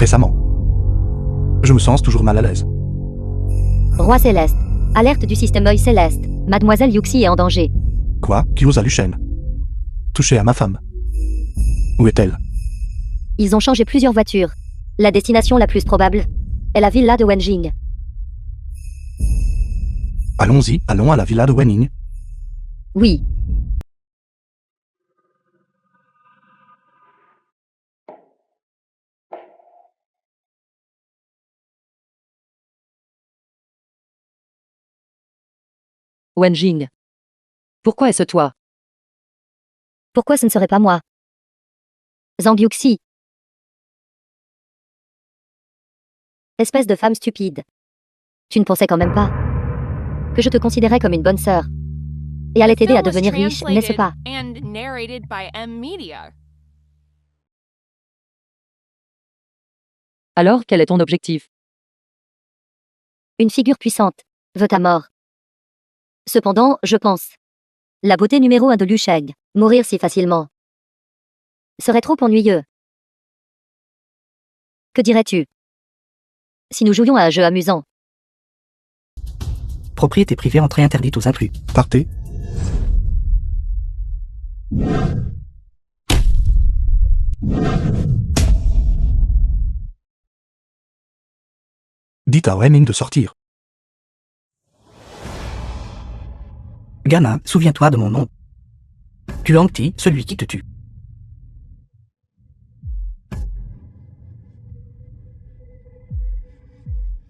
Récemment. Je me sens toujours mal à l'aise. Roi Céleste. Alerte du système œil céleste. Mademoiselle Yuxi est en danger. Quoi? Qui ose à Luchen? Toucher à ma femme. Où est-elle? Ils ont changé plusieurs voitures. La destination la plus probable est la villa de Wenjing. Allons-y, allons à la villa de Wenning. Oui. Wenjing. Pourquoi est-ce toi? Pourquoi ce ne serait pas moi? Zhang Yuxi. Espèce de femme stupide. Tu ne pensais quand même pas que je te considérais comme une bonne sœur et allais t'aider à devenir riche, n'est-ce pas? And narrated by M Media. Alors, quel est ton objectif? Une figure puissante veut ta mort. Cependant, je pense la beauté numéro 1 de Liu Sheng, mourir si facilement, serait trop ennuyeux. Que dirais-tu si nous jouions à un jeu amusant? Propriété privée, entrée interdite aux intrus. Partez. Dites à Wenning de sortir. Gamin, souviens-toi de mon nom. Tuang Ti, celui qui te tue.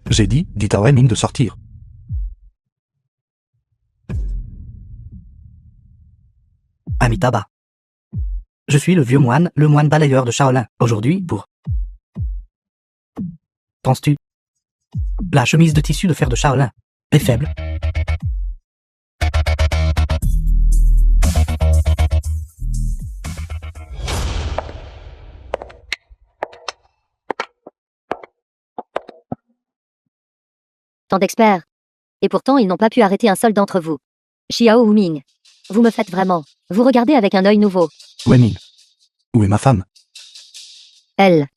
J'ai dit, dites à Wenning de sortir. Amitabha. Je suis le moine balayeur de Shaolin. Aujourd'hui, pour... Penses-tu? La chemise de tissu de fer de Shaolin est faible. Tant d'experts. Et pourtant, ils n'ont pas pu arrêter un seul d'entre vous. Xiao Wuming. Vous me faites vraiment. Vous regardez avec un œil nouveau. Wenning. Où est ma femme? Elle.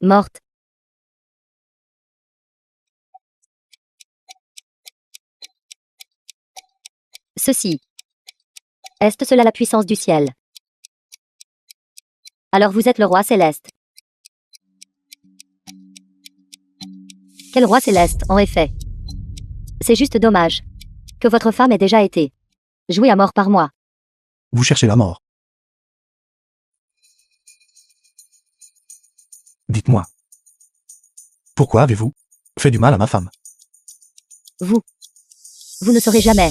Morte. Ceci. Est cela la puissance du ciel? Alors vous êtes le roi céleste. Quel roi céleste, en effet. C'est juste dommage que votre femme ait déjà été jouée à mort par moi. Vous cherchez la mort. Dites-moi. Pourquoi avez-vous fait du mal à ma femme? Vous ne saurez jamais.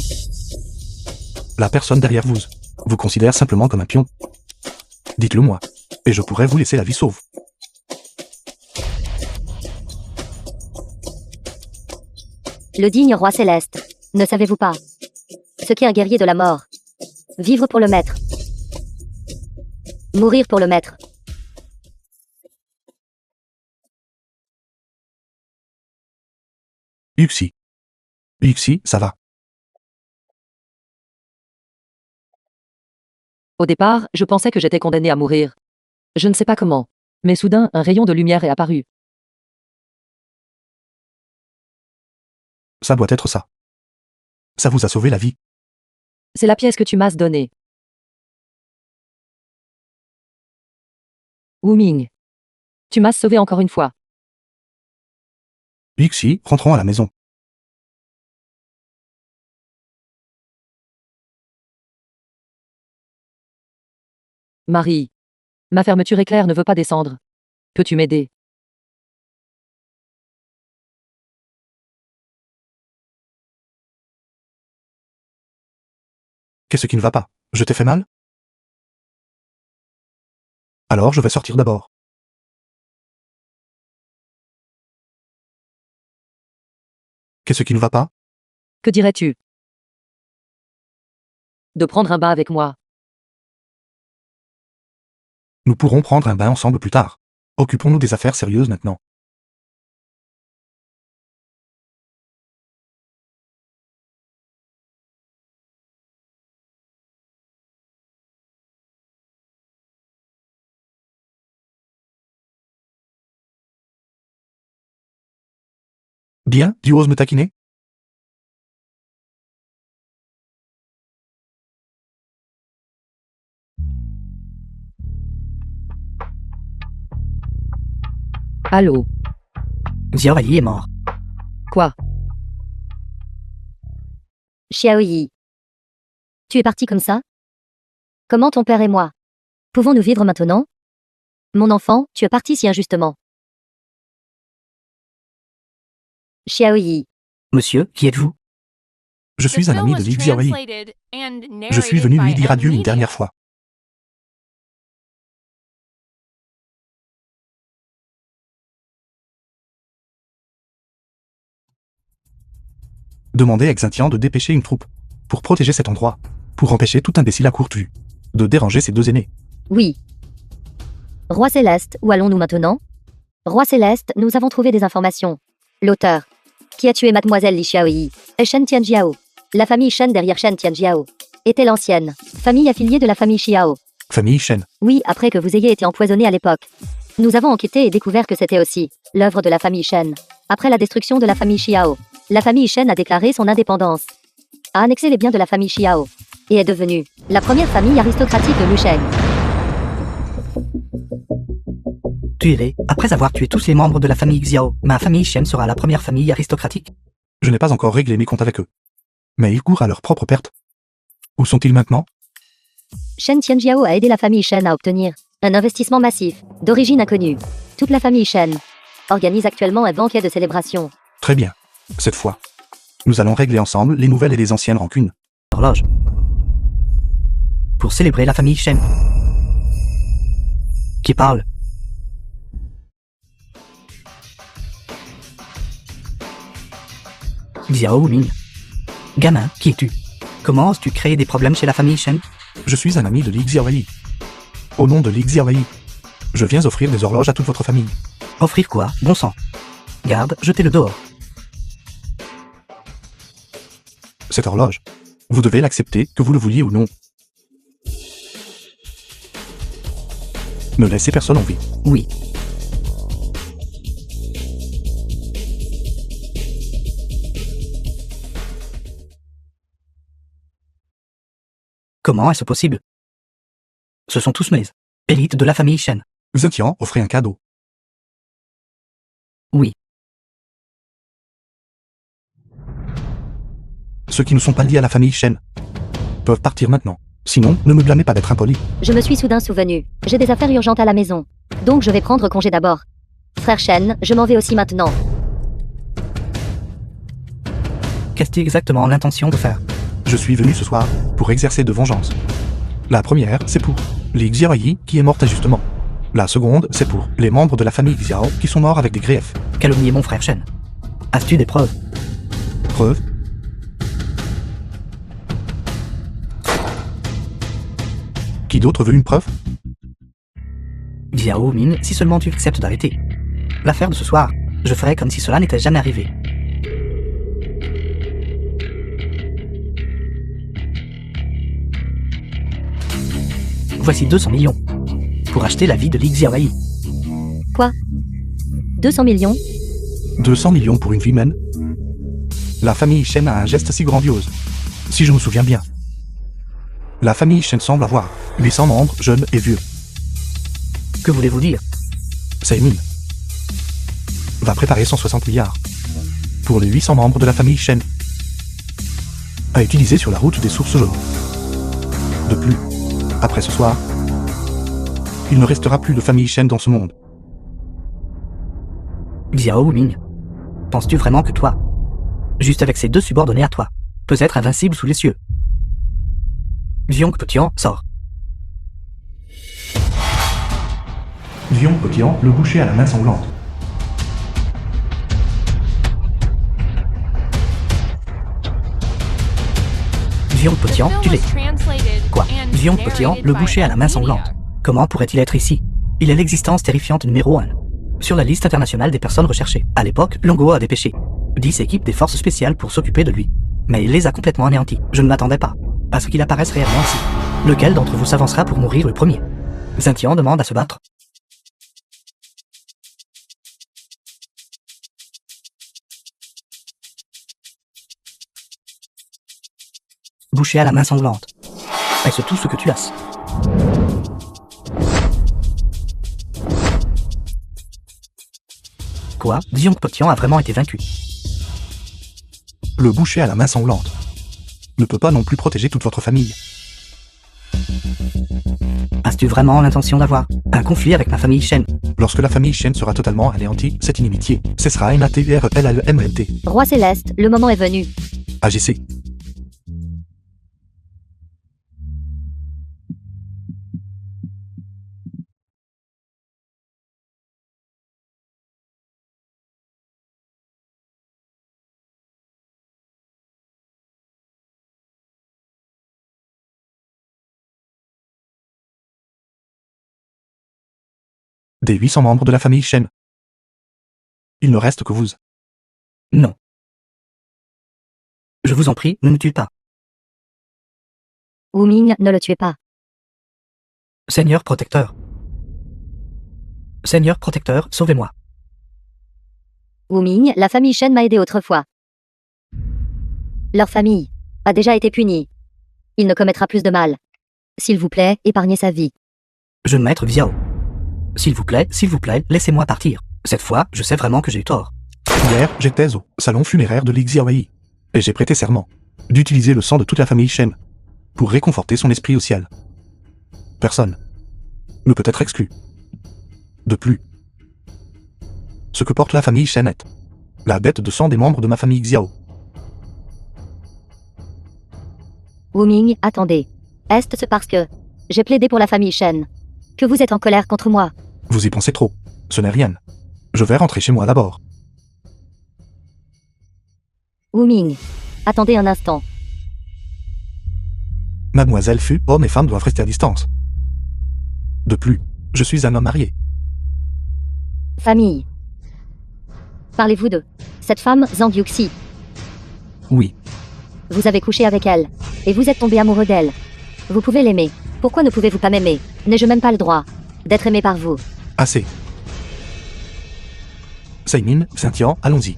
La personne derrière vous considère simplement comme un pion. Dites-le moi, et je pourrais vous laisser la vie sauve. Le digne roi céleste. Ne savez-vous pas ce qu'est un guerrier de la mort? Vivre pour le maître. Mourir pour le maître. Yuxi. Yuxi, ça va. Au départ, je pensais que j'étais condamné à mourir. Je ne sais pas comment. Mais soudain, un rayon de lumière est apparu. Ça doit être ça. Ça vous a sauvé la vie. C'est la pièce que tu m'as donnée. Wuming. Tu m'as sauvé encore une fois. Yuxi, rentrons à la maison. Marie. Ma fermeture éclair ne veut pas descendre. Peux-tu m'aider? Qu'est-ce qui ne va pas? Je t'ai fait mal? Alors je vais sortir d'abord. Qu'est-ce qui ne va pas? Que dirais-tu de prendre un bain avec moi? Nous pourrons prendre un bain ensemble plus tard. Occupons-nous des affaires sérieuses maintenant. Bien, tu oses me taquiner? Allô? Xiaoyi est mort. Quoi? Xiaoyi. Tu es parti comme ça? Comment ton père et moi? Pouvons-nous vivre maintenant? Mon enfant, tu es parti si injustement. Xiaoyi. Monsieur, qui êtes-vous? Je The suis un film ami de was Li Xiaowei. translated and Je suis narrated venu lui by dire adieu une M-Media. dernière fois. Demandez à Xintian de dépêcher une troupe pour protéger cet endroit, pour empêcher tout imbécile à courte vue de déranger ses deux aînés. Oui. Roi Céleste, où allons-nous maintenant? Roi Céleste, nous avons trouvé des informations. L'auteur, qui a tué mademoiselle Li Xiaoyi, est Shen Tianjiao. La famille Shen derrière Shen Tianjiao était l'ancienne famille affiliée de la famille Xiao. Famille Shen. Oui, après que vous ayez été empoisonné à l'époque. Nous avons enquêté et découvert que c'était aussi l'œuvre de la famille Shen. Après la destruction de la famille Xiao, la famille Shen a déclaré son indépendance, a annexé les biens de la famille Xiao, et est devenue la première famille aristocratique de Lusheng. Tuez-les. Après avoir tué tous les membres de la famille Xiao, ma famille Shen sera la première famille aristocratique. Je n'ai pas encore réglé mes comptes avec eux. Mais ils courent à leur propre perte. Où sont-ils maintenant? Shen Tianjiao a aidé la famille Shen à obtenir un investissement massif, d'origine inconnue. Toute la famille Shen organise actuellement un banquet de célébration. Très bien. Cette fois, nous allons régler ensemble les nouvelles et les anciennes rancunes. Horloge. Pour célébrer la famille Shen. Qui parle? Xiao Ming. Gamin, qui es-tu? Comment oses-tu créer des problèmes chez la famille Shen? Je suis un ami de Li Xiaowei. Au nom de Li Xiaowei, je viens offrir des horloges à toute votre famille. Offrir quoi? Bon sang. Garde, jetez-le dehors. Cette horloge, vous devez l'accepter, que vous le vouliez ou non. Ne laissez personne en vie. Oui. Comment est-ce possible? Ce sont tous mes élites de la famille Shen. Xintian offrait un cadeau. Oui. Ceux qui ne sont pas liés à la famille Shen peuvent partir maintenant. Sinon, ne me blâmez pas d'être impoli. Je me suis soudain souvenu. J'ai des affaires urgentes à la maison. Donc je vais prendre congé d'abord. Frère Shen, je m'en vais aussi maintenant. Qu'est-ce exactement l'intention de faire? Je suis venu ce soir pour exercer de vengeance. La première, c'est pour Li Xiaoyi qui est morte injustement. La seconde, c'est pour les membres de la famille Xiao qui sont morts avec des griefs. Calomnier mon frère Shen. As-tu des preuves? Preuve? Qui d'autre veut une preuve? Xiao Ming, si seulement tu acceptes d'arrêter l'affaire de ce soir, je ferai comme si cela n'était jamais arrivé. Voici 200 millions pour acheter la vie de Li Xiaowei. Quoi? 200 millions? 200 millions pour une vie humaine? La famille Shen a un geste si grandiose. Si je me souviens bien. La famille Shen semble avoir 800 membres, jeunes et vieux. Que voulez-vous dire? Seimin va préparer 160 milliards pour les 800 membres de la famille Shen à utiliser sur la route des sources jaunes. De plus, après ce soir, il ne restera plus de famille Shen dans ce monde. Xiao Ming, penses-tu vraiment que toi, juste avec ces deux subordonnés à toi, peux être invincible sous les cieux? Viong Petian, sort. Vion Potian, le boucher à la main sanglante. Viong The Petian, film tu was l'es. translated Quoi? and Viong Petian, narrated le by boucher à la main M-Media. sanglante. Comment pourrait-il être ici? Il est l'existence terrifiante numéro 1 sur la liste internationale des personnes recherchées. À l'époque, Longo a dépêché 10 équipes des forces spéciales pour s'occuper de lui. Mais il les a complètement anéantis. Je ne m'attendais pas à ce qu'il apparaisse réellement ici. Lequel d'entre vous s'avancera pour mourir le premier? Xintian demande à se battre. bouché à la main sanglante. Est-ce tout ce que tu as? Quoi? Dion Potian a vraiment été vaincu. Le boucher à la main sanglante ne peut pas non plus protéger toute votre famille. As-tu vraiment l'intention d'avoir un conflit avec ma famille Shen? Lorsque la famille Shen sera totalement anéantie, cette inimitié cessera NATRLLMLT. Roi Céleste, le moment est venu. AGC. Des 800 membres de la famille Shen. Il ne reste que vous. Non. Je vous en prie, ne me tuez pas. Wu Ming, ne le tuez pas. Seigneur protecteur. Seigneur protecteur, sauvez-moi. Wu Ming, la famille Shen m'a aidé autrefois. Leur famille a déjà été punie. Il ne commettra plus de mal. S'il vous plaît, épargnez sa vie. Jeune maître Xiao. S'il vous plaît, laissez-moi partir. Cette fois, je sais vraiment que j'ai eu tort. Hier, j'étais au salon funéraire de Li Xiaowei, et j'ai prêté serment d'utiliser le sang de toute la famille Shen pour réconforter son esprit au ciel. Personne ne peut être exclu. De plus, ce que porte la famille Shen est la bête de sang des membres de ma famille Xiao. Wu Ming, attendez. Est-ce parce que j'ai plaidé pour la famille Shen que vous êtes en colère contre moi? Vous y pensez trop. Ce n'est rien. Je vais rentrer chez moi d'abord. Wu Ming, attendez un instant. Mademoiselle Fu, hommes et femmes doivent rester à distance. De plus, je suis un homme marié. Famille. Parlez-vous de cette femme, Zhang Yuxi? Oui, Vous avez couché avec elle, et vous êtes tombé amoureux d'elle. Vous pouvez l'aimer. Pourquoi ne pouvez-vous pas m'aimer? N'ai-je même pas le droit d'être aimé par vous? assez. Saimin, Saint-Tian, allons-y.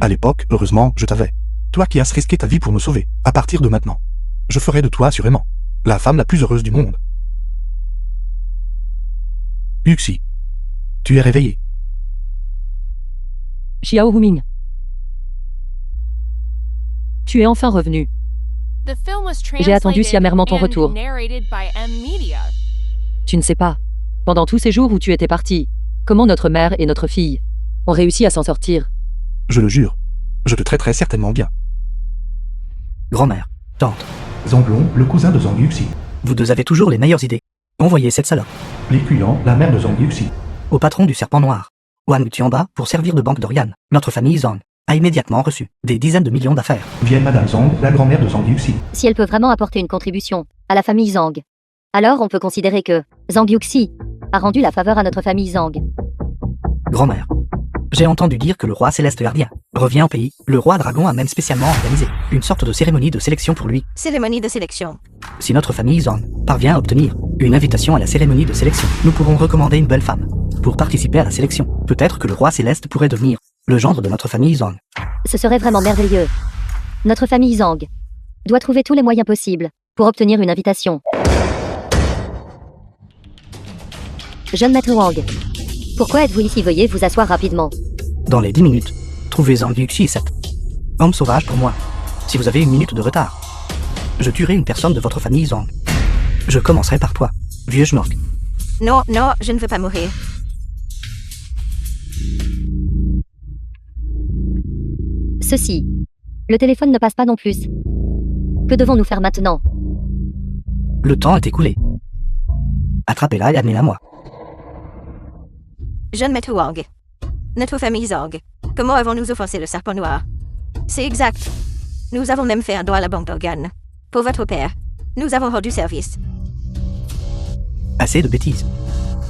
À l'époque, heureusement, je t'avais. Toi qui as risqué ta vie pour me sauver. À partir de maintenant, je ferai de toi assurément la femme la plus heureuse du monde. Yuxi, tu es réveillé. Xiao Huming. Tu es enfin revenu. The film was J'ai attendu si amèrement ton translated retour. and narrated by M-Media. Tu ne sais pas. Pendant tous ces jours où tu étais parti, comment notre mère et notre fille ont réussi à s'en sortir. Je le jure, je te traiterai certainement bien. Grand-mère, tante, Zanglong, le cousin de Zhang Yuxi. vous deux avez toujours les meilleures idées. Envoyez cette salope L'écuyant, la mère de Zhang Yuxi. au patron du serpent noir, Wang Tianba, pour servir de banque d'Orian. Notre famille Zhang a immédiatement reçu des dizaines de millions d'affaires. Vienne Madame Zhang, la grand-mère de Zhang Yuxi. Si elle peut vraiment apporter une contribution à la famille Zhang, alors on peut considérer que Zhang Yuxi a rendu la faveur à notre famille Zhang. Grand-mère, j'ai entendu dire que le roi céleste gardien revient au pays. Le roi dragon a même spécialement organisé une sorte de cérémonie de sélection pour lui. Cérémonie de sélection. Si notre famille Zhang parvient à obtenir une invitation à la cérémonie de sélection, nous pourrons recommander une belle femme pour participer à la sélection. Peut-être que le roi céleste pourrait devenir le gendre de notre famille Zhang. Ce serait vraiment merveilleux. Notre famille Zhang doit trouver tous les moyens possibles pour obtenir une invitation. Jeune maître Wang, pourquoi êtes-vous ici? Veuillez vous asseoir rapidement. Dans les 10 minutes, trouvez Zhang Yuxi 7. Homme sauvage pour moi. Si vous avez une minute de retard, je tuerai une personne de votre famille Zhang. Je commencerai par toi, vieux schnork. Non, non, je ne veux pas mourir. Ceci. Le téléphone ne passe pas non plus. Que devons-nous faire maintenant? Le temps est écoulé. Attrapez-la et amenez-la moi. Jeune maître Wang. Notre famille Zhang. Comment avons-nous offensé le serpent noir? C'est exact. Nous avons même fait un don à la banque d'organes. Pour votre père, nous avons rendu service. Assez de bêtises.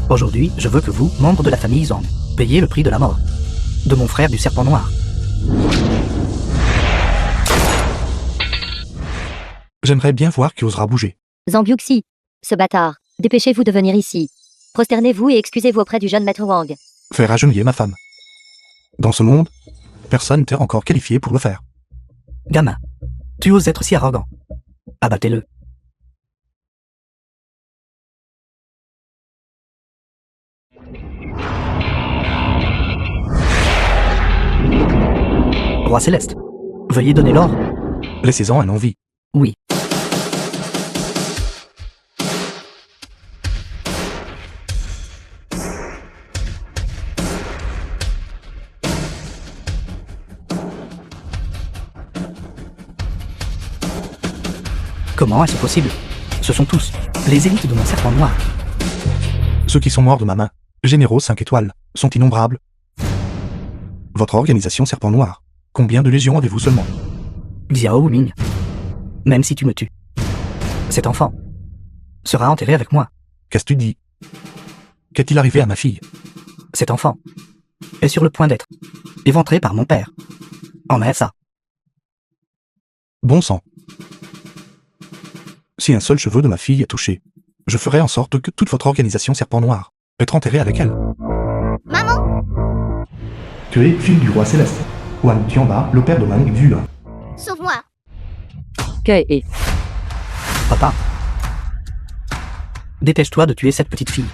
Aujourd'hui, je veux que vous, membres de la famille Zhang, payiez le prix de la mort de mon frère du serpent noir. J'aimerais bien voir qui osera bouger. Zhang Yuxi, ce bâtard, dépêchez-vous de venir ici. Prosternez-vous et excusez-vous auprès du jeune maître Wang. faire agenouiller ma femme. Dans ce monde, personne n'était encore qualifié pour le faire. Gamin, tu oses être si arrogant. Abattez-le. Roi Céleste, veuillez donner l'ordre. Laissez-en un envie. Oui. Comment est-ce possible? Ce sont tous les élites de mon serpent noir. Ceux qui sont morts de ma main, généraux 5 étoiles, sont innombrables. Votre organisation Serpent Noir, combien de légions avez-vous seulement? Xiao Wuming, même si tu me tues, cet enfant sera enterré avec moi. Qu'est-ce que tu dis? Qu'est-il arrivé à ma fille? Cet enfant est sur le point d'être éventré par mon père. En mer ça. Bon sang. Si un seul cheveu de ma fille est touché, je ferai en sorte que toute votre organisation Serpent Noir être enterrée avec elle. Maman, Tu es fille du roi Céleste. Wan Tianba, le père de Wang Vu. sauve-moi. Kay et Papa, dépêche-toi de tuer cette petite fille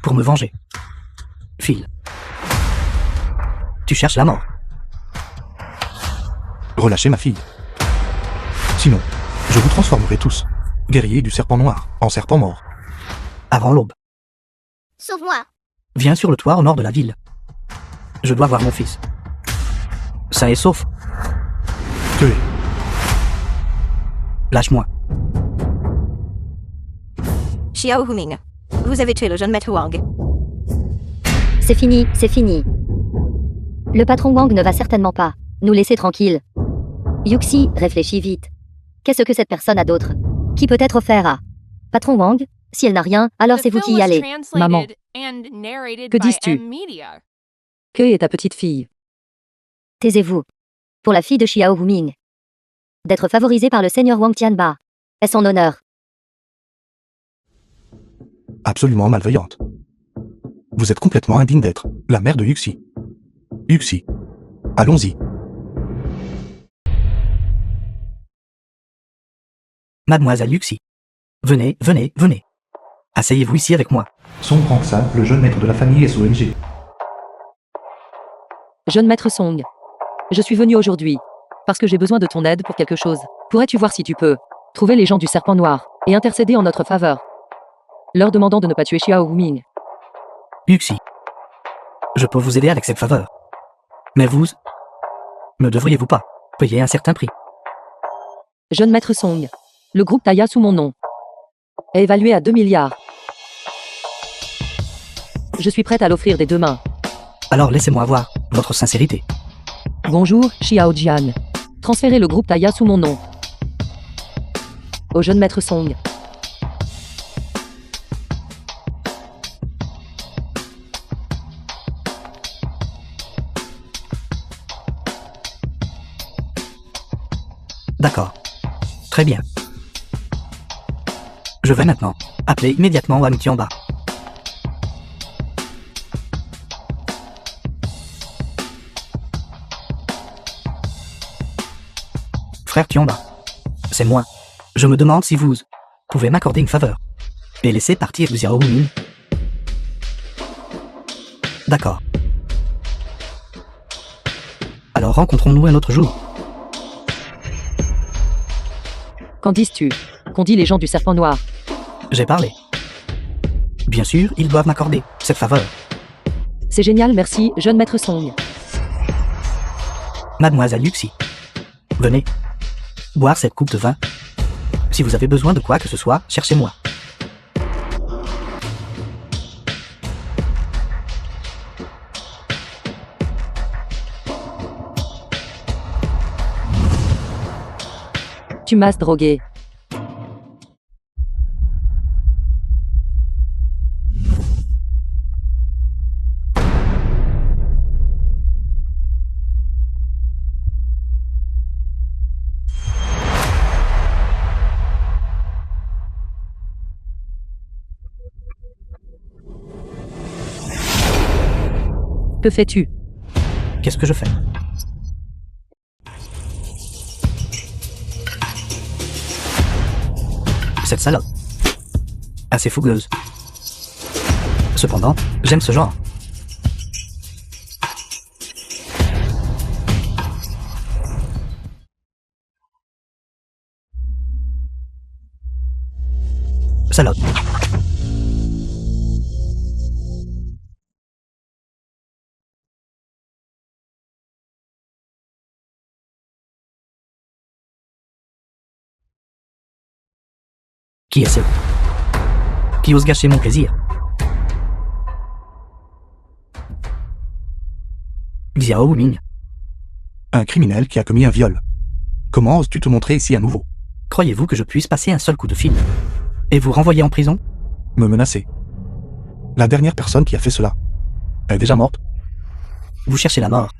pour me venger. File. Tu cherches la mort. Relâchez ma fille. Sinon, je vous transformerai tous, guerriers du Serpent Noir, en serpents morts. Avant l'aube, Sauve-moi. viens sur le toit au nord de la ville. Je dois voir mon fils. Sain et sauf, Tuez. lâche-moi. Xiao Huming, vous avez tué le jeune maître Wang. C'est fini, c'est fini. Le patron Wang ne va certainement pas nous laisser tranquilles. Yuxi, réfléchis vite. Qu'est-ce que cette personne a d'autre? Qui peut être offert à patron Wang? Si elle n'a rien, alors c'est vous qui y allez. Maman. Que Que dis-tu? Kay est ta petite fille. Taisez-vous. Pour la fille de Xiao Wuming. D'être favorisée par le seigneur Wang Tianba. Est son honneur. Absolument malveillante. Vous êtes complètement indigne d'être la mère de Yuxi. Yuxi, allons-y. Mademoiselle Yuxi, venez, venez, venez. Asseyez-vous ici avec moi. Son grand San, le jeune maître de la famille SONG. Jeune maître Song. Je suis venu aujourd'hui parce que j'ai besoin de ton aide pour quelque chose. Pourrais-tu voir si tu peux trouver les gens du Serpent Noir et intercéder en notre faveur, leur demandant de ne pas tuer Xiao Wuming? Yuxi, je peux vous aider avec cette faveur. Mais vous, ne devriez-vous pas payer un certain prix? Jeune maître Song. Le groupe Taya sous mon nom est évalué à 2 milliards. Je suis prête à l'offrir des deux mains. Alors laissez-moi voir votre sincérité. Bonjour, Xiao Jian. Transférez le groupe Taya sous mon nom au jeune maître Song. D'accord. Très bien. Je vais maintenant appeler immédiatement Wang Tianba. Frère Tianba, c'est moi. Je me demande si vous pouvez m'accorder une faveur et laisser partir Xiao Wuming. D'accord. Alors rencontrons-nous un autre jour. Qu'en dises-tu? Qu'ont dit les gens du Serpent Noir? J'ai parlé. Bien sûr, ils doivent m'accorder cette faveur. C'est génial, merci, jeune maître Song. Mademoiselle Yuxi, venez boire cette coupe de vin. Si vous avez besoin de quoi que ce soit, cherchez-moi. Tu m'as drogué. Que fais-tu? Qu'est-ce que je fais? Cette salope. Assez fougueuse. Cependant, j'aime ce genre. Salope. Qui est ce? Qui ose gâcher mon plaisir? Xiao Wuming, Un criminel qui a commis un viol. Comment oses-tu te montrer ici à nouveau? croyez-vous que je puisse passer un seul coup de fil et vous renvoyer en prison? Me menacer. La dernière personne qui a fait cela est déjà morte. Vous cherchez la mort.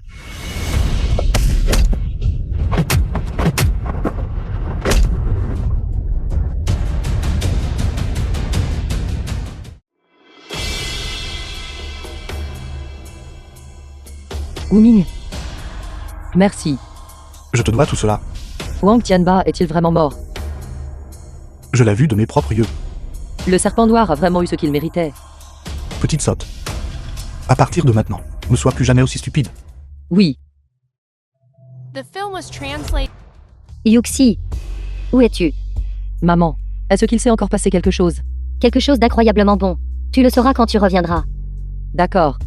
Wuming. Merci. Je te dois tout cela. Wang Tianba est-il vraiment mort? Je l'ai vu de mes propres yeux. Le serpent noir a vraiment eu ce qu'il méritait. Petite sotte. À partir de maintenant, ne sois plus jamais aussi stupide. Oui. The film was translated. Yuxi, où es-tu? Maman, est-ce qu'il s'est encore passé quelque chose? Quelque chose d'incroyablement bon. Tu le sauras quand tu reviendras. D'accord.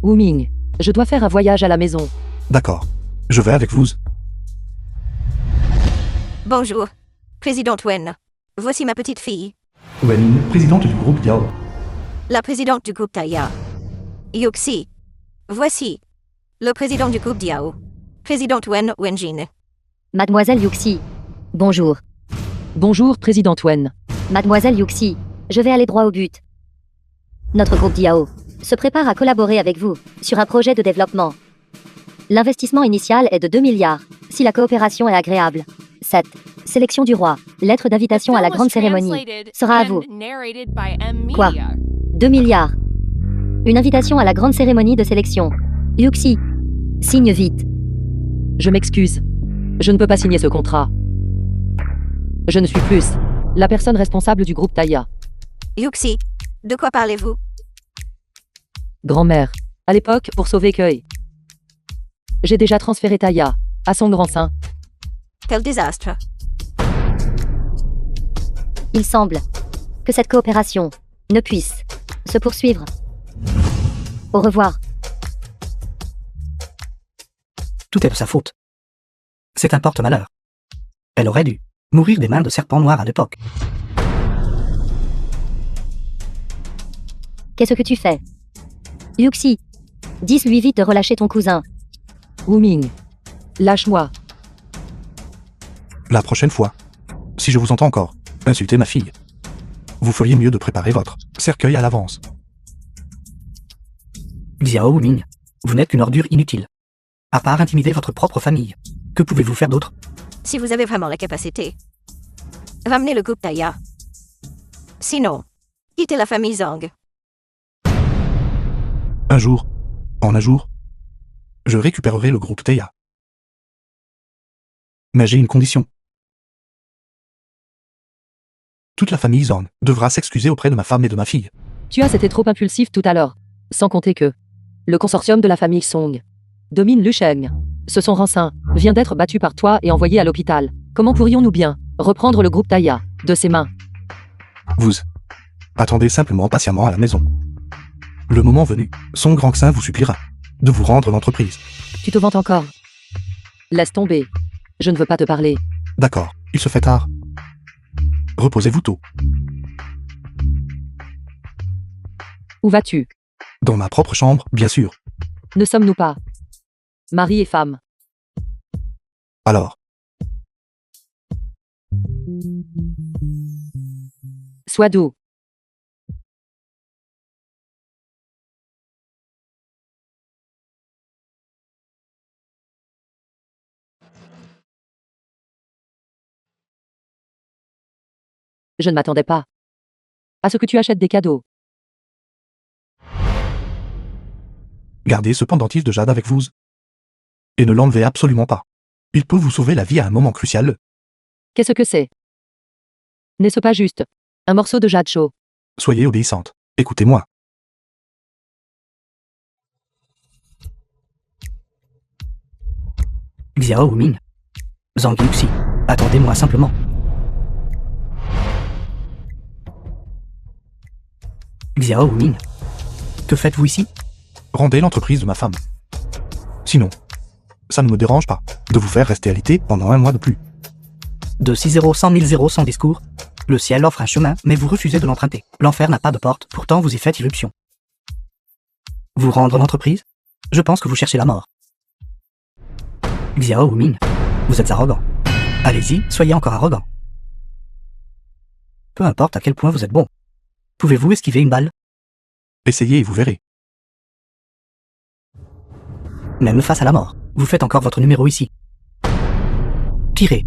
Wuming, je dois faire un voyage à la maison. D'accord. Je vais avec vous. Bonjour, Présidente Wen. Voici ma petite fille, Wen, présidente du groupe Diao. la présidente du groupe Taya. Yuxi. Voici le président du groupe Diao. Présidente Wen Wenjin. Mademoiselle Yuxi. Bonjour. Bonjour, Président Wen. Mademoiselle Yuxi, je vais aller droit au but. Notre groupe Diao se prépare à collaborer avec vous sur un projet de développement. L'investissement initial est de 2 milliards, si la coopération est agréable. 7. Sélection du roi. Lettre The d'invitation à la film was grande cérémonie. translated Sera à and vous. narrated by M Quoi? Media. 2 milliards. Une invitation à la grande cérémonie de sélection. Yuxi. Signe vite. Je m'excuse. Je ne peux pas signer ce contrat. Je ne suis plus la personne responsable du groupe Taya. Yuxi. De quoi parlez-vous? Grand-mère. À l'époque, pour sauver Kei. J'ai déjà transféré Taya à son grand sein. Quel désastre. Il semble que cette coopération ne puisse se poursuivre. Au revoir. Tout est de sa faute. C'est un porte-malheur. Elle aurait dû mourir des mains de serpents noirs à l'époque. Qu'est-ce que tu fais? Yuxi. Dis-lui vite de relâcher ton cousin. Wuming. Lâche-moi. La prochaine fois, si je vous entends encore insulter ma fille, vous feriez mieux de préparer votre cercueil à l'avance. Xiao Wuming, vous n'êtes qu'une ordure inutile. À part intimider votre propre famille, que pouvez-vous faire d'autre? Si vous avez vraiment la capacité, ramenez le groupe Taya. Sinon, quittez la famille Zhang. Un jour, en un jour, je récupérerai le groupe Théa. Mais j'ai une condition. Toute la famille Zhang devra s'excuser auprès de ma femme et de ma fille. Tu as été trop impulsif tout à l'heure. Sans compter que le consortium de la famille Song domine Lusheng. Ce son Ransin vient d'être battu par toi et envoyé à l'hôpital. Comment pourrions-nous bien reprendre le groupe Taya de ses mains? Vous attendez simplement patiemment à la maison. Le moment venu, son grand sein vous suppliera de vous rendre l'entreprise. Tu te vantes encore. Laisse tomber. Je ne veux pas te parler. D'accord, il se fait tard. Reposez-vous tôt. Où vas-tu? Dans ma propre chambre, bien sûr. Ne sommes-nous pas mari et femme? Alors, Sois doux. Je ne m'attendais pas à ce que tu achètes des cadeaux. Gardez ce pendentif de jade avec vous. Et ne l'enlevez absolument pas. Il peut vous sauver la vie à un moment crucial. Qu'est-ce que c'est? N'est-ce pas juste un morceau de jade chaud? Soyez obéissante. Écoutez-moi. Xiao Ming. Zhang Yuxi. Attendez-moi simplement. Xiao Ming. Que faites-vous ici? Rendez l'entreprise de ma femme. Sinon, ça ne me dérange pas de vous faire rester alité pendant 1 mois de plus. De 60 000 zéros sans discours. Le ciel offre un chemin, mais vous refusez de l'emprunter. L'enfer n'a pas de porte, pourtant vous y faites irruption. Vous rendre l'entreprise? Je pense que vous cherchez la mort. Xiao Ming, vous êtes arrogant. Allez-y, soyez encore arrogant. Peu importe à quel point vous êtes bon. Pouvez-vous esquiver une balle? Essayez et vous verrez. Même face à la mort, vous faites encore votre numéro ici. Tirez.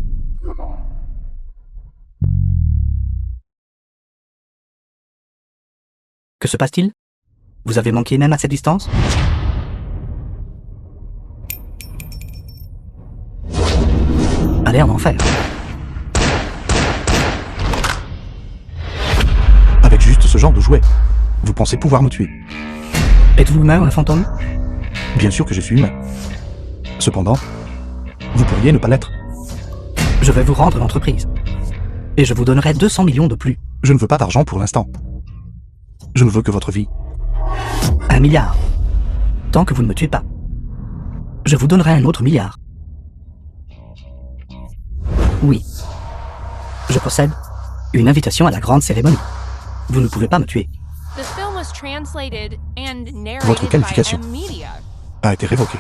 Que se passe-t-il? Vous avez manqué même à cette distance? Allez en enfer. Avec juste ce genre de jouet, vous pensez pouvoir me tuer? Êtes-vous humain ou un fantôme? Bien sûr que je suis humain. Cependant, vous pourriez ne pas l'être. Je vais vous rendre l'entreprise. Et je vous donnerai 200 millions de plus. Je ne veux pas d'argent pour l'instant. Je ne veux que votre vie. 1 milliard. Tant que vous ne me tuez pas. Je vous donnerai un autre milliard. Oui. Je possède une invitation à la grande cérémonie. Vous ne pouvez pas me tuer. The film was translated and Votre narrated by qualification M-Media. a été révoquée.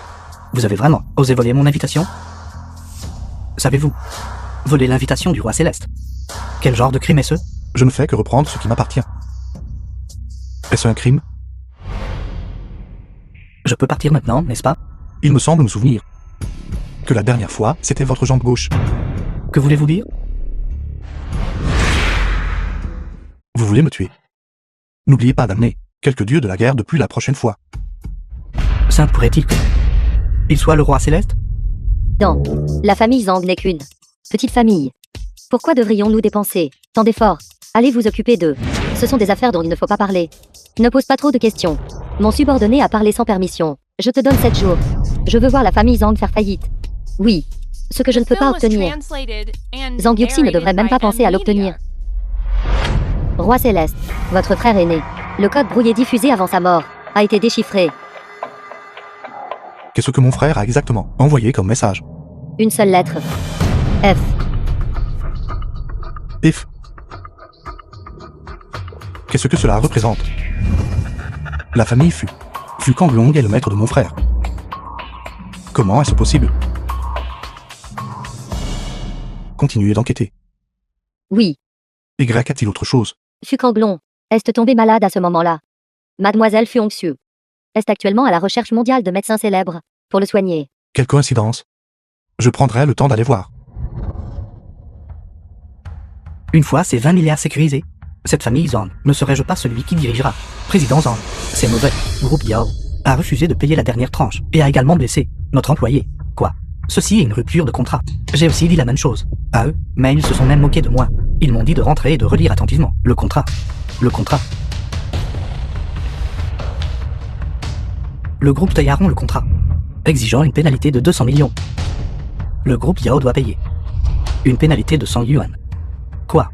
Vous avez vraiment osé voler mon invitation? Savez-vous, voler l'invitation du roi céleste. Quel genre de crime est-ce? Je ne fais que reprendre ce qui m'appartient. Est-ce un crime? Je peux partir maintenant, n'est-ce pas? Il me semble me souvenir que la dernière fois, c'était votre jambe gauche. Que voulez-vous dire? Vous voulez me tuer. N'oubliez pas d'amener quelques dieux de la guerre depuis la prochaine fois. Ça pourrait-il que... il soit le roi céleste? Non, la famille Zhang n'est qu'une petite famille. Pourquoi devrions-nous dépenser tant d'efforts? Allez vous occuper d'eux. Ce sont des affaires dont il ne faut pas parler. Ne pose pas trop de questions. Mon subordonné a parlé sans permission. Je te donne 7 jours. Je veux voir la famille Zhang faire faillite. Oui, ce que je ne peux pas obtenir. Zhang Yuxi ne devrait même pas penser à l'obtenir. Roi Céleste, votre frère aîné. Le code brouillé diffusé avant sa mort a été déchiffré. Qu'est-ce que mon frère a exactement envoyé comme message? Une seule lettre. F. If. Qu'est-ce que cela représente? La famille Fu Kanglong est le maître de mon frère. Comment est-ce possible? Continuez d'enquêter. Oui, Y a-t-il autre chose? Fu Kanglong. Est tombé malade à ce moment-là. Mademoiselle Fu Hongxiu est actuellement à la recherche mondiale de médecins célèbres pour le soigner. Quelle coïncidence. Je prendrai le temps d'aller voir. Une fois ces 20 milliards sécurisés, cette famille Zhang ne serais-je pas celui qui dirigera? Président Zhang, c'est mauvais. Groupe Yao a refusé de payer la dernière tranche et a également blessé notre employé. Quoi? Ceci est une rupture de contrat. J'ai aussi dit la même chose à eux, mais ils se sont même moqués de moi. Ils m'ont dit de rentrer et de relire attentivement. Le contrat. Le contrat. Le groupe Taillaront le contrat, exigeant une pénalité de 200 millions. Le groupe Yao doit payer une pénalité de 100 yuan. Quoi?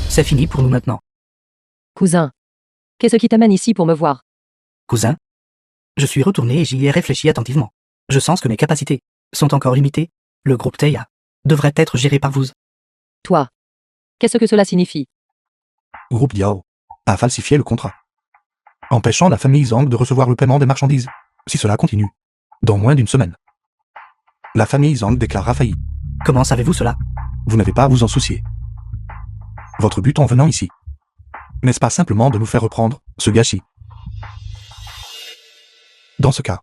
C'est fini pour nous maintenant. Cousin, qu'est-ce qui t'amène ici pour me voir? Cousin? Je suis retourné et j'y ai réfléchi attentivement. Je sens que mes capacités sont encore limitées. Le groupe Teia devrait être géré par vous. Toi, qu'est-ce que cela signifie? Groupe Yao a falsifié le contrat, empêchant la famille Zhang de recevoir le paiement des marchandises. Si cela continue, dans moins d'une semaine, la famille Zhang déclarera faillite. Comment savez-vous cela? Vous n'avez pas à vous en soucier. Votre but en venant ici, n'est-ce pas simplement de nous faire reprendre ce gâchis? Dans ce cas,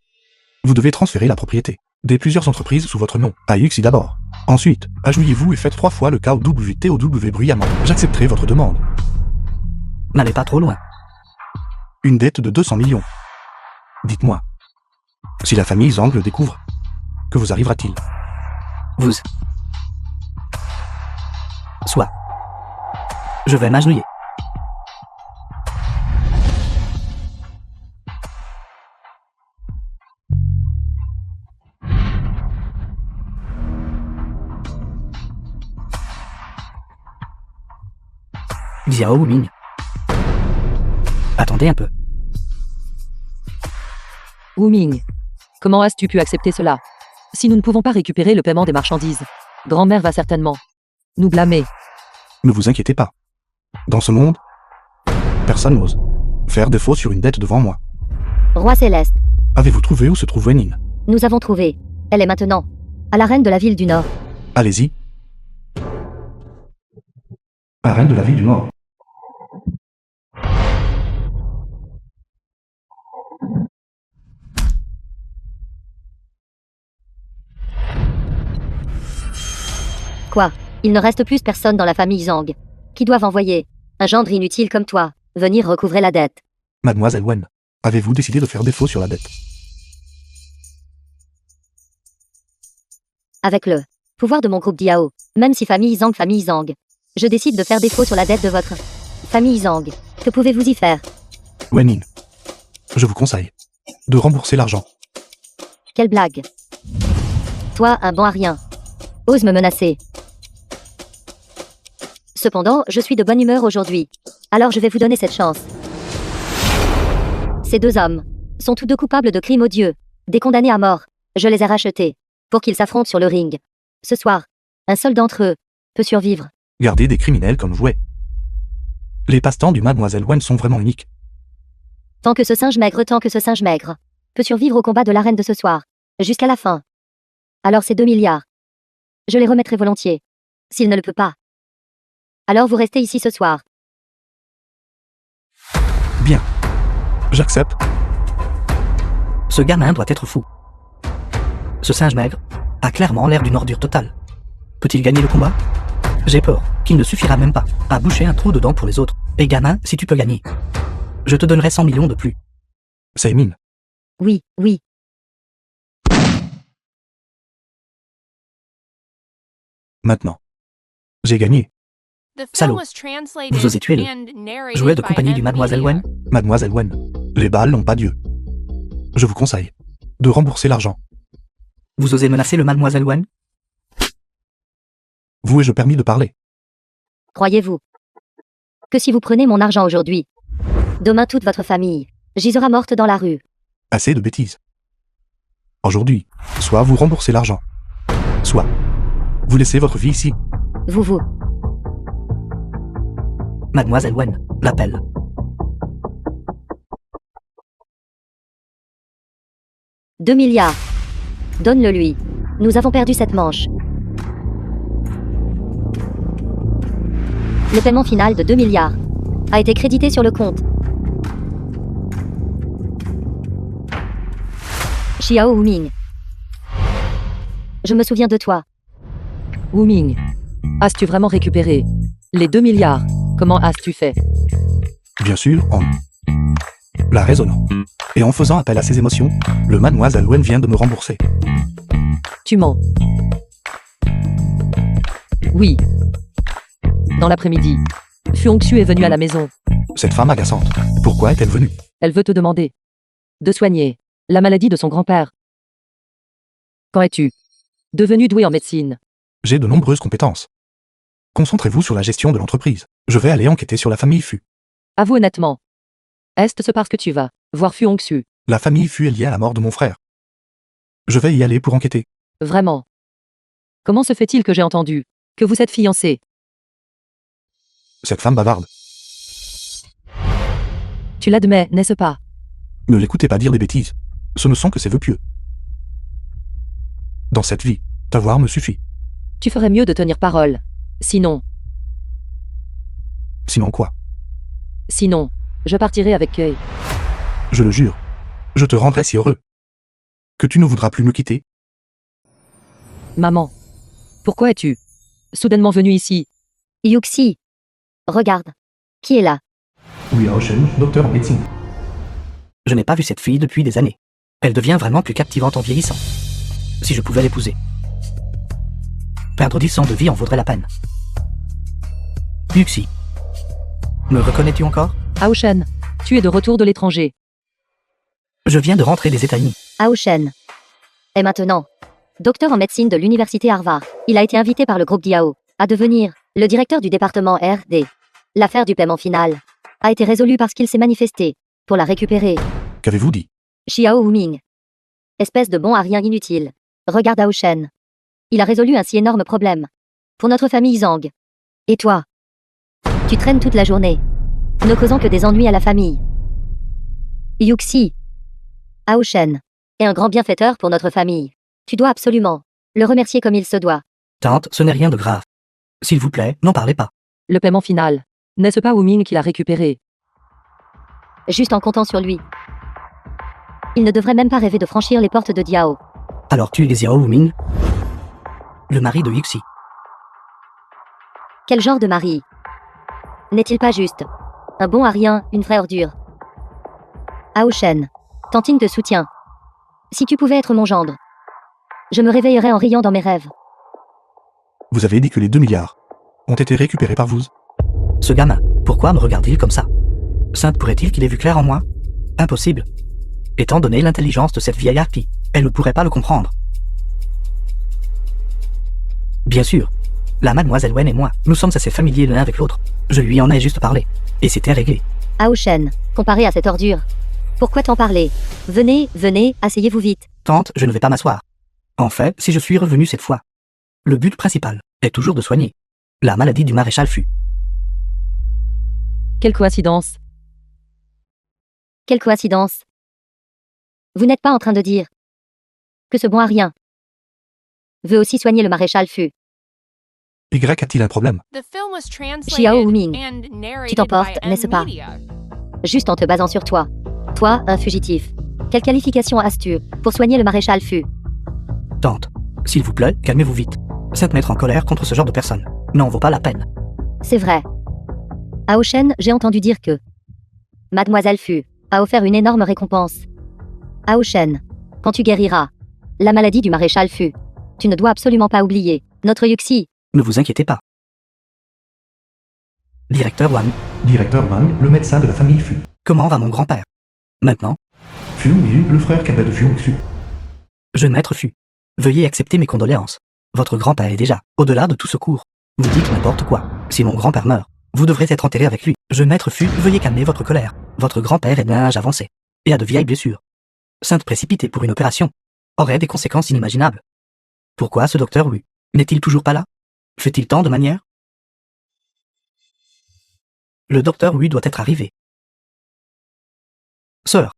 vous devez transférer la propriété des plusieurs entreprises sous votre nom, à Yuxi d'abord. Ensuite, agenouillez-vous et faites 3 fois le KOWTOW bruyamment. J'accepterai votre demande. N'allez pas trop loin. Une dette de 200 millions. Dites-moi, si la famille Zhang le découvre, que vous arrivera-t-il? Vous. Soit. Je vais m'agenouiller. Xiao Ming. Attendez un peu. Wu Ming, comment as-tu pu accepter cela? Si nous ne pouvons pas récupérer le paiement des marchandises, grand-mère va certainement nous blâmer. Ne vous inquiétez pas. Dans ce monde, personne n'ose faire défaut sur une dette devant moi. Roi Céleste, Avez-vous trouvé où se trouve Wenin? nous avons trouvé. Elle est maintenant à la reine de la ville du Nord. Allez-y. La reine de la ville du Nord. Quoi? Il ne reste plus personne dans la famille Zhang qui doivent envoyer un gendre inutile comme toi venir recouvrer la dette. Mademoiselle Wen, avez-vous décidé de faire défaut sur la dette? Avec le pouvoir de mon groupe Diao, même si famille Zhang, je décide de faire défaut sur la dette de votre famille Zhang. Que pouvez-vous y faire? Wenin, je vous conseille de rembourser l'argent. Quelle blague. Toi, un bon à rien. Ose me menacer. Cependant, je suis de bonne humeur aujourd'hui. Alors je vais vous donner cette chance. Ces deux hommes sont tous deux coupables de crimes odieux, des condamnés à mort. Je les ai rachetés pour qu'ils s'affrontent sur le ring. Ce soir, un seul d'entre eux peut survivre. Gardez des criminels comme jouets. Les passe-temps du Mademoiselle Wen sont vraiment uniques. Tant que ce singe maigre peut survivre au combat de l'arène de ce soir, jusqu'à la fin. Alors ces 2 milliards, je les remettrai volontiers. S'il ne le peut pas, alors vous restez ici ce soir. Bien. J'accepte. Ce gamin doit être fou. Ce singe maigre a clairement l'air d'une ordure totale. Peut-il gagner le combat? J'ai peur qu'il ne suffira même pas à boucher un trou dedans pour les autres. Et gamin, si tu peux gagner, je te donnerai 100 millions de plus. C'est mine. Oui, oui. Maintenant. J'ai gagné. The film Salaud. was translated Vous osez tuer le and narrated jouet de by compagnie du M. Mademoiselle Media. Wen? Mademoiselle Wen, les balles n'ont pas Dieu. Je vous conseille de rembourser l'argent. Vous osez menacer le Mademoiselle Wen? Vous ai-je permis de parler? Croyez-vous que si vous prenez mon argent aujourd'hui, demain toute votre famille gisera morte dans la rue? Assez de bêtises. Aujourd'hui, soit vous remboursez l'argent, soit vous laissez votre vie ici. Vous. Mademoiselle Wen l'appelle. « 2 milliards. Donne-le lui. Nous avons perdu cette manche. Le paiement final de 2 milliards a été crédité sur le compte. Xiao Ming. Je me souviens de toi. Wu Ming, as-tu vraiment récupéré les 2 milliards? Comment as-tu fait? Bien sûr, en la raisonnant. Et en faisant appel à ses émotions, le Mademoiselle Wen vient de me rembourser. Tu mens. Oui. Dans l'après-midi, Fu Hongxue est venue à la maison. Cette femme agaçante, pourquoi est-elle venue? Elle veut te demander de soigner la maladie de son grand-père. Quand es-tu devenu doué en médecine? J'ai de nombreuses compétences. Concentrez-vous sur la gestion de l'entreprise. Je vais aller enquêter sur la famille Fu. Avoue honnêtement. Est-ce parce que tu vas voir Fu Hongxue? La famille Fu est liée à la mort de mon frère. Je vais y aller pour enquêter. Vraiment? Comment se fait-il que j'ai entendu que vous êtes fiancés? Cette femme bavarde. Tu l'admets, n'est-ce pas? Ne l'écoutez pas dire des bêtises. Ce ne sont que ses vœux pieux. Dans cette vie, t'avoir me suffit. Tu ferais mieux de tenir parole. Sinon, Sinon quoi? je partirai avec Kei. Je le jure. Je te rendrai si heureux. Que tu ne voudras plus me quitter. Maman, pourquoi es-tu soudainement venue ici? Yuxi. Regarde. Qui est là? Oui, Ocean, docteur en médecine. Je n'ai pas vu cette fille depuis des années. Elle devient vraiment plus captivante en vieillissant. Si je pouvais l'épouser. Perdre 10 ans de vie en vaudrait la peine. Yuxi. Me reconnais-tu encore? Ao Shen, tu es de retour de l'étranger. Je viens de rentrer des États-Unis. Ao Shen. Et maintenant, docteur en médecine de l'université Harvard, il a été invité par le groupe Diao à devenir le directeur du département RD. L'affaire du paiement final a été résolue parce qu'il s'est manifesté pour la récupérer. Qu'avez-vous dit? Xiao Wuming. Espèce de bon à rien inutile. Regarde Ao Shen. Il a résolu un si énorme problème. Pour notre famille Zhang. Et toi? Tu traînes toute la journée, ne causant que des ennuis à la famille. Yuxi. Ao Shen est un grand bienfaiteur pour notre famille. Tu dois absolument le remercier comme il se doit. Tante, ce n'est rien de grave. S'il vous plaît, n'en parlez pas. Le paiement final. N'est-ce pas Wuming qui l'a récupéré? Juste en comptant sur lui. Il ne devrait même pas rêver de franchir les portes de Diao. Alors tu es Xiao Wuming? Le mari de Yuxi. Quel genre de mari? N'est-il pas juste un bon à rien, une vraie ordure? Ao Shen. Tantine te soutient. Si tu pouvais être mon gendre, je me réveillerais en riant dans mes rêves. Vous avez dit que les 2 milliards ont été récupérés par vous. Ce gamin, pourquoi me regarde-t-il comme ça? Sainte pourrait-il qu'il ait vu clair en moi? Impossible. Étant donné l'intelligence de cette vieille harpie, elle ne pourrait pas le comprendre. Bien sûr. La mademoiselle Wen et moi, nous sommes assez familiers l'un avec l'autre. Je lui en ai juste parlé. Et c'était réglé. Ao Shen, comparé à cette ordure. Pourquoi t'en parler? Venez, asseyez-vous vite. Tante, je ne vais pas m'asseoir. En fait, si je suis revenu cette fois, le but principal est toujours de soigner la maladie du maréchal Fu. Quelle coïncidence. Quelle coïncidence. Vous n'êtes pas en train de dire que ce bon à rien veut aussi soigner le maréchal Fu. Y a-t-il un problème? The film was translated Xiao Wuming. and narrated Tu t'emportes, by n'est-ce pas? Media. Juste en te basant sur toi. Toi, un fugitif. Quelle qualification as-tu pour soigner le maréchal Fu? Tante, s'il vous plaît, calmez-vous vite. S'être mettre en colère contre ce genre de personne n'en vaut pas la peine. C'est vrai. Ao Shen, j'ai entendu dire que Mademoiselle Fu a offert une énorme récompense. Ao Shen, quand tu guériras la maladie du maréchal Fu, tu ne dois absolument pas oublier notre Yuxi. Ne vous inquiétez pas. Directeur Wang, Directeur Wang, le médecin de la famille Fu. comment va mon grand-père? Maintenant, Fu Yu, le frère cadet de Fu Fu. jeune maître Fu, veuillez accepter mes condoléances. Votre grand-père est déjà au-delà de tout secours. Vous dites n'importe quoi. Si mon grand-père meurt, vous devrez être enterré avec lui. Jeune maître Fu, veuillez calmer votre colère. Votre grand-père est d'un âge avancé et a de vieilles blessures. Sainte précipitée pour une opération aurait des conséquences inimaginables. Pourquoi ce docteur Wu n'est-il toujours pas là? Fait-il tant de manières? Le docteur Wu doit être arrivé. Sœur.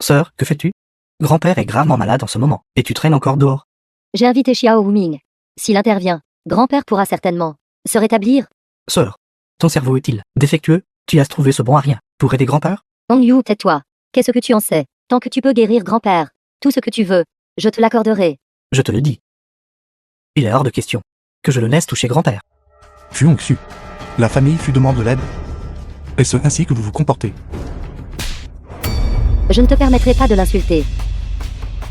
Sœur, que fais-tu? Grand-père est gravement malade en ce moment, et tu traînes encore dehors. J'ai invité Xiao Wuming. S'il intervient, grand-père pourra certainement se rétablir. Sœur, ton cerveau est-il défectueux? Tu as trouvé ce bon à rien pour aider grand-père? Hong Yu, tais-toi. Qu'est-ce que tu en sais? Tant que tu peux guérir grand-père, tout ce que tu veux, je te l'accorderai. Je te le dis. Il est hors de question que je le laisse toucher grand-père. Fu Fu. La famille Fu demande de l'aide. Est-ce ainsi que vous vous comportez? Je ne te permettrai pas de l'insulter.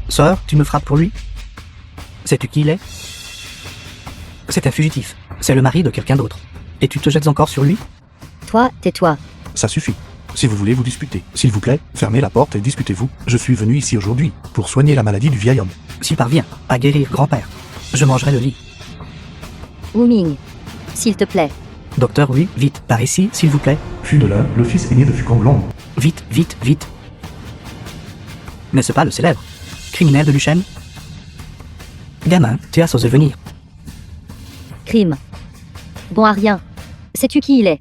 Sœur, tu me frappes pour lui? Sais-tu qui il est? C'est un fugitif. C'est le mari de quelqu'un d'autre. Et tu te jettes encore sur lui? Toi, tais-toi. Ça suffit. Si vous voulez vous disputer, s'il vous plaît, fermez la porte et disputez-vous. Je suis venu ici aujourd'hui pour soigner la maladie du vieil homme. S'il parvient à guérir grand-père, je mangerai le lit. Wuming, s'il te plaît. Docteur, oui, vite, par ici, s'il vous plaît. Fu de l'un, le fils aîné de Fu Konglong. Vite, vite, vite. N'est-ce pas le célèbre criminel de Luchen? Gamin, tu as osé venir. Crime. Bon à rien. Sais-tu qui il est?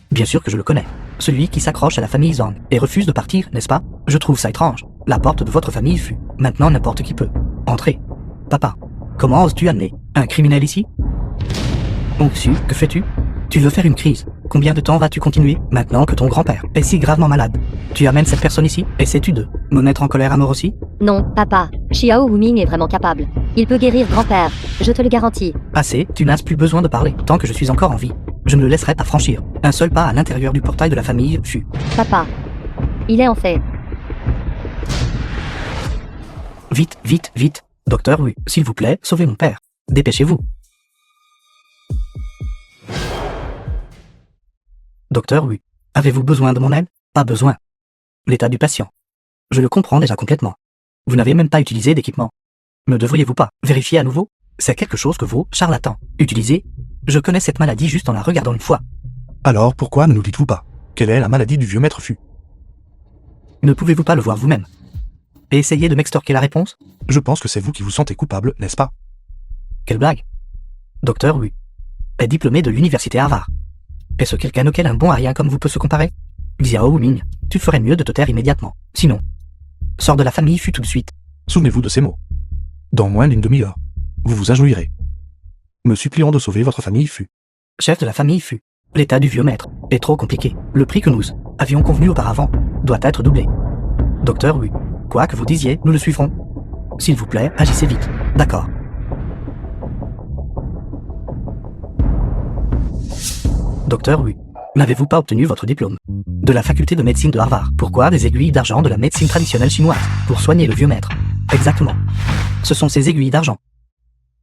Bien sûr que je le connais. Celui qui s'accroche à la famille Zhang et refuse de partir, n'est-ce pas? Je trouve ça étrange. La porte de votre famille fut. Maintenant n'importe qui peut. Entrez. Papa, comment oses-tu amener un criminel ici? Onxu, que fais-tu? Tu veux faire une crise. Combien de temps vas-tu continuer, maintenant que ton grand-père est si gravement malade? Tu amènes cette personne ici, et sais-tu de me mettre en colère à mort aussi? Non, papa. Xiao Wuming est vraiment capable. Il peut guérir grand-père. Je te le garantis. Assez, tu n'as plus besoin de parler. Tant que je suis encore en vie, je ne le laisserai pas franchir un seul pas à l'intérieur du portail de la famille Fu. Papa. Il est en fait. Vite, vite, vite. Docteur Wu, s'il vous plaît, sauvez mon père. Dépêchez-vous. Docteur Wu, avez-vous besoin de mon aide? Pas besoin. L'état du patient. Je le comprends déjà complètement. Vous n'avez même pas utilisé d'équipement. Ne devriez-vous pas vérifier à nouveau? C'est quelque chose que vous, charlatans, utilisez. Je connais cette maladie juste en la regardant une fois. Alors pourquoi ne nous dites-vous pas? Quelle est la maladie du vieux maître Fu? Ne pouvez-vous pas le voir vous-même? Et essayer de m'extorquer la réponse? Je pense que c'est vous qui vous sentez coupable, n'est-ce pas? Quelle blague. Docteur Wu est diplômé de l'université Harvard. Est-ce quelqu'un auquel un bon arien comme vous peut se comparer? Xiao Ming, tu ferais mieux de te taire immédiatement. Sinon, sors de la famille Fu tout de suite. Souvenez-vous de ces mots. Dans moins d'une demi-heure, vous vous agenouillerez, me suppliant de sauver votre famille Fu. Chef de la famille Fu, l'état du vieux maître est trop compliqué. Le prix que nous avions convenu auparavant doit être doublé. Docteur Wu, quoi que vous disiez, nous le suivrons. S'il vous plaît, agissez vite. D'accord. Docteur Wu, n'avez-vous pas obtenu votre diplôme de la faculté de médecine de Harvard? Pourquoi des aiguilles d'argent de la médecine traditionnelle chinoise pour soigner le vieux maître? Exactement. Ce sont ces aiguilles d'argent.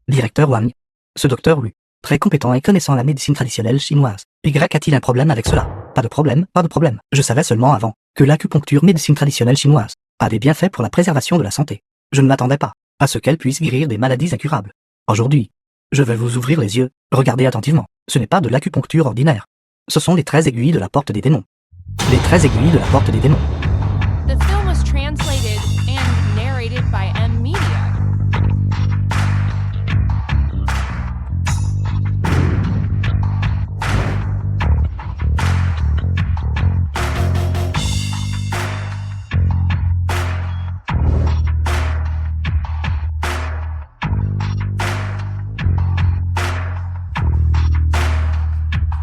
Directeur Wang, ce docteur Wu, très compétent et connaissant la médecine traditionnelle chinoise, Y a-t-il un problème avec cela? Pas de problème, pas de problème. Je savais seulement avant que l'acupuncture médecine traditionnelle chinoise a des bienfaits pour la préservation de la santé. Je ne m'attendais pas à ce qu'elle puisse guérir des maladies incurables. Aujourd'hui, je vais vous ouvrir les yeux. Regardez attentivement. Ce n'est pas de l'acupuncture ordinaire. Ce sont les 13 aiguilles de la porte des démons. Les 13 aiguilles de la porte des démons. The film was translated and narrated by M Media.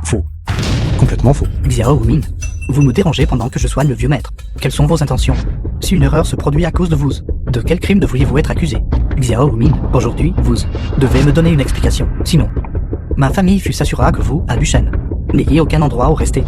Faux. Complètement faux. Xiao Ming, vous me dérangez pendant que je soigne le vieux maître. Quelles sont vos intentions? Si une erreur se produit à cause de vous, de quel crime devriez-vous être accusé? Xiao Ming, aujourd'hui, vous devez me donner une explication. Sinon, ma famille Fu s'assurera que vous, à Lushen, n'ayez aucun endroit où rester.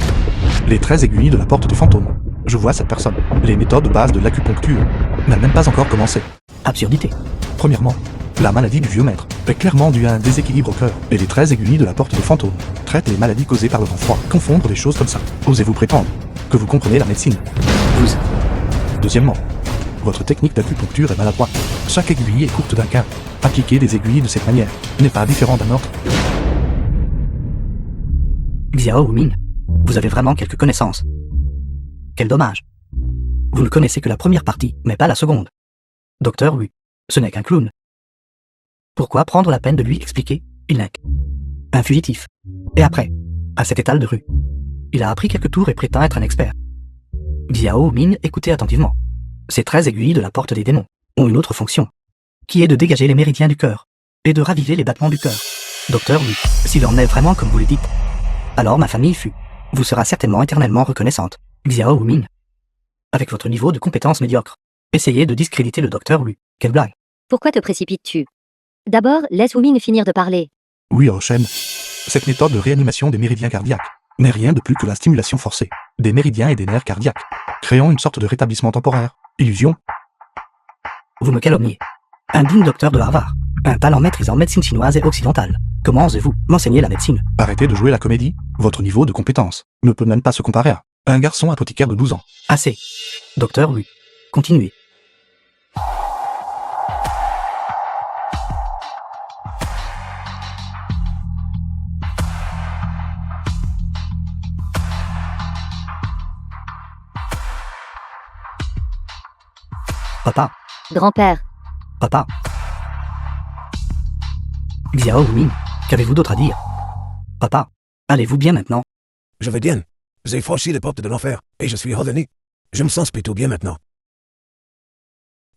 Les 13 aiguilles de la porte des fantômes. Je vois cette personne. Les méthodes de base de l'acupuncture n'a même pas encore commencé. Absurdité. Premièrement, la maladie du vieux maître est clairement due à un déséquilibre au cœur, et les 13 aiguilles de la porte des fantômes traitent les maladies causées par le vent froid. Confondre des choses comme ça. Osez-vous prétendre que vous comprenez la médecine? Vous. Deuxièmement, votre technique d'acupuncture est maladroite. Chaque aiguille est courte d'un quart. Appliquer des aiguilles de cette manière n'est pas différent d'un autre. Xiao Ming, vous avez vraiment quelques connaissances. Quel dommage. Vous ne connaissez que la première partie, mais pas la seconde. Docteur Wu, ce n'est qu'un clown. Pourquoi prendre la peine de lui expliquer? Il n'est qu'un fugitif. Et après, à cet étal de rue, il a appris quelques tours et prétend être un expert. Xiao Ming, écoutez attentivement. Ces 13 aiguilles de la porte des démons ont une autre fonction, qui est de dégager les méridiens du cœur et de raviver les battements du cœur. Docteur Wu, s'il en est vraiment comme vous le dites, alors ma famille Fu vous sera certainement éternellement reconnaissante. Xiao Ming, avec votre niveau de compétence médiocre, essayez de discréditer le docteur Wu. Quelle blague. Pourquoi te précipites-tu? D'abord, laisse Wu Ming finir de parler. Oui, Rochen. Cette méthode de réanimation des méridiens cardiaques n'est rien de plus que la stimulation forcée des méridiens et des nerfs cardiaques, créant une sorte de rétablissement temporaire. Illusion. Vous me calomniez. Un digne docteur de Harvard, un talent maîtrisant médecine chinoise et occidentale. Comment osez-vous m'enseigner la médecine? Arrêtez de jouer la comédie. Votre niveau de compétence ne peut même pas se comparer à un garçon apothicaire de 12 ans. Assez. Docteur Wu, continuez. Papa, Grand-père, papa. Xiao Ming, qu'avez-vous d'autre à dire? Papa, allez-vous bien maintenant? Je vais bien. J'ai franchi les portes de l'enfer, et je suis revenu. Je me sens plutôt bien maintenant.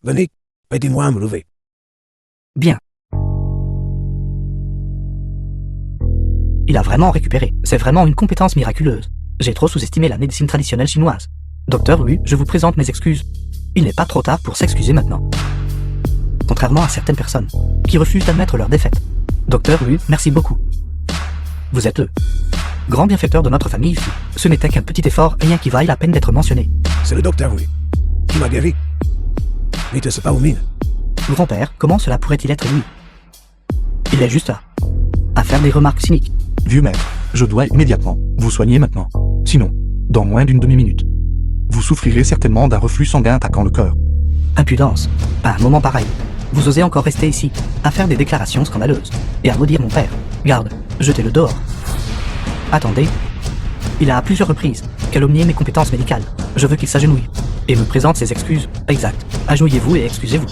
Venez, aidez-moi à me lever. Bien. Il a vraiment récupéré. C'est vraiment une compétence miraculeuse. J'ai trop sous-estimé la médecine traditionnelle chinoise. Docteur Wu, je vous présente mes excuses. Il n'est pas trop tard pour s'excuser maintenant. Contrairement à certaines personnes qui refusent d'admettre leur défaite. Docteur Wu, merci beaucoup. Vous êtes le grand bienfaiteur de notre famille, ce n'était qu'un petit effort, rien qui vaille la peine d'être mentionné. C'est le docteur, oui. Qui m'a guéri. Mais tu sais pas où mine. Grand-père, comment cela pourrait-il être lui? Il est juste à faire des remarques cyniques. Vieux maître, je dois immédiatement vous soigner maintenant. Sinon, dans moins d'une demi-minute, vous souffrirez certainement d'un reflux sanguin attaquant le cœur. Impudence. À un moment pareil, vous osez encore rester ici, à faire des déclarations scandaleuses, et à maudire mon père. Garde, jetez-le dehors. Attendez. Il a à plusieurs reprises calomnié mes compétences médicales. Je veux qu'il s'agenouille, et me présente ses excuses. Exact. Agenouillez-vous et excusez-vous.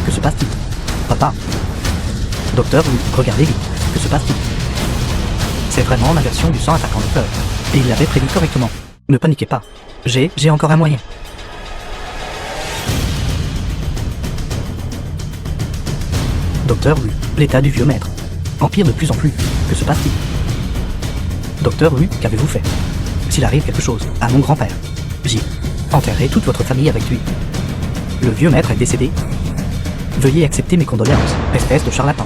Que se passe-t-il? Papa. Docteur, oui, regardez vite. Que se passe-t-il? C'est vraiment l'inversion du sang attaquant le cœur. Et il l'avait prédit correctement. Ne paniquez pas. J'ai encore un moyen. Docteur, oui, l'état du vieux maître. Empire de plus en plus. Que se passe-t-il? Docteur, oui, qu'avez-vous fait? S'il arrive quelque chose à mon grand-père, j'y enterrez toute votre famille avec lui. Le vieux maître est décédé. Veuillez accepter mes condoléances, espèce de charlatan.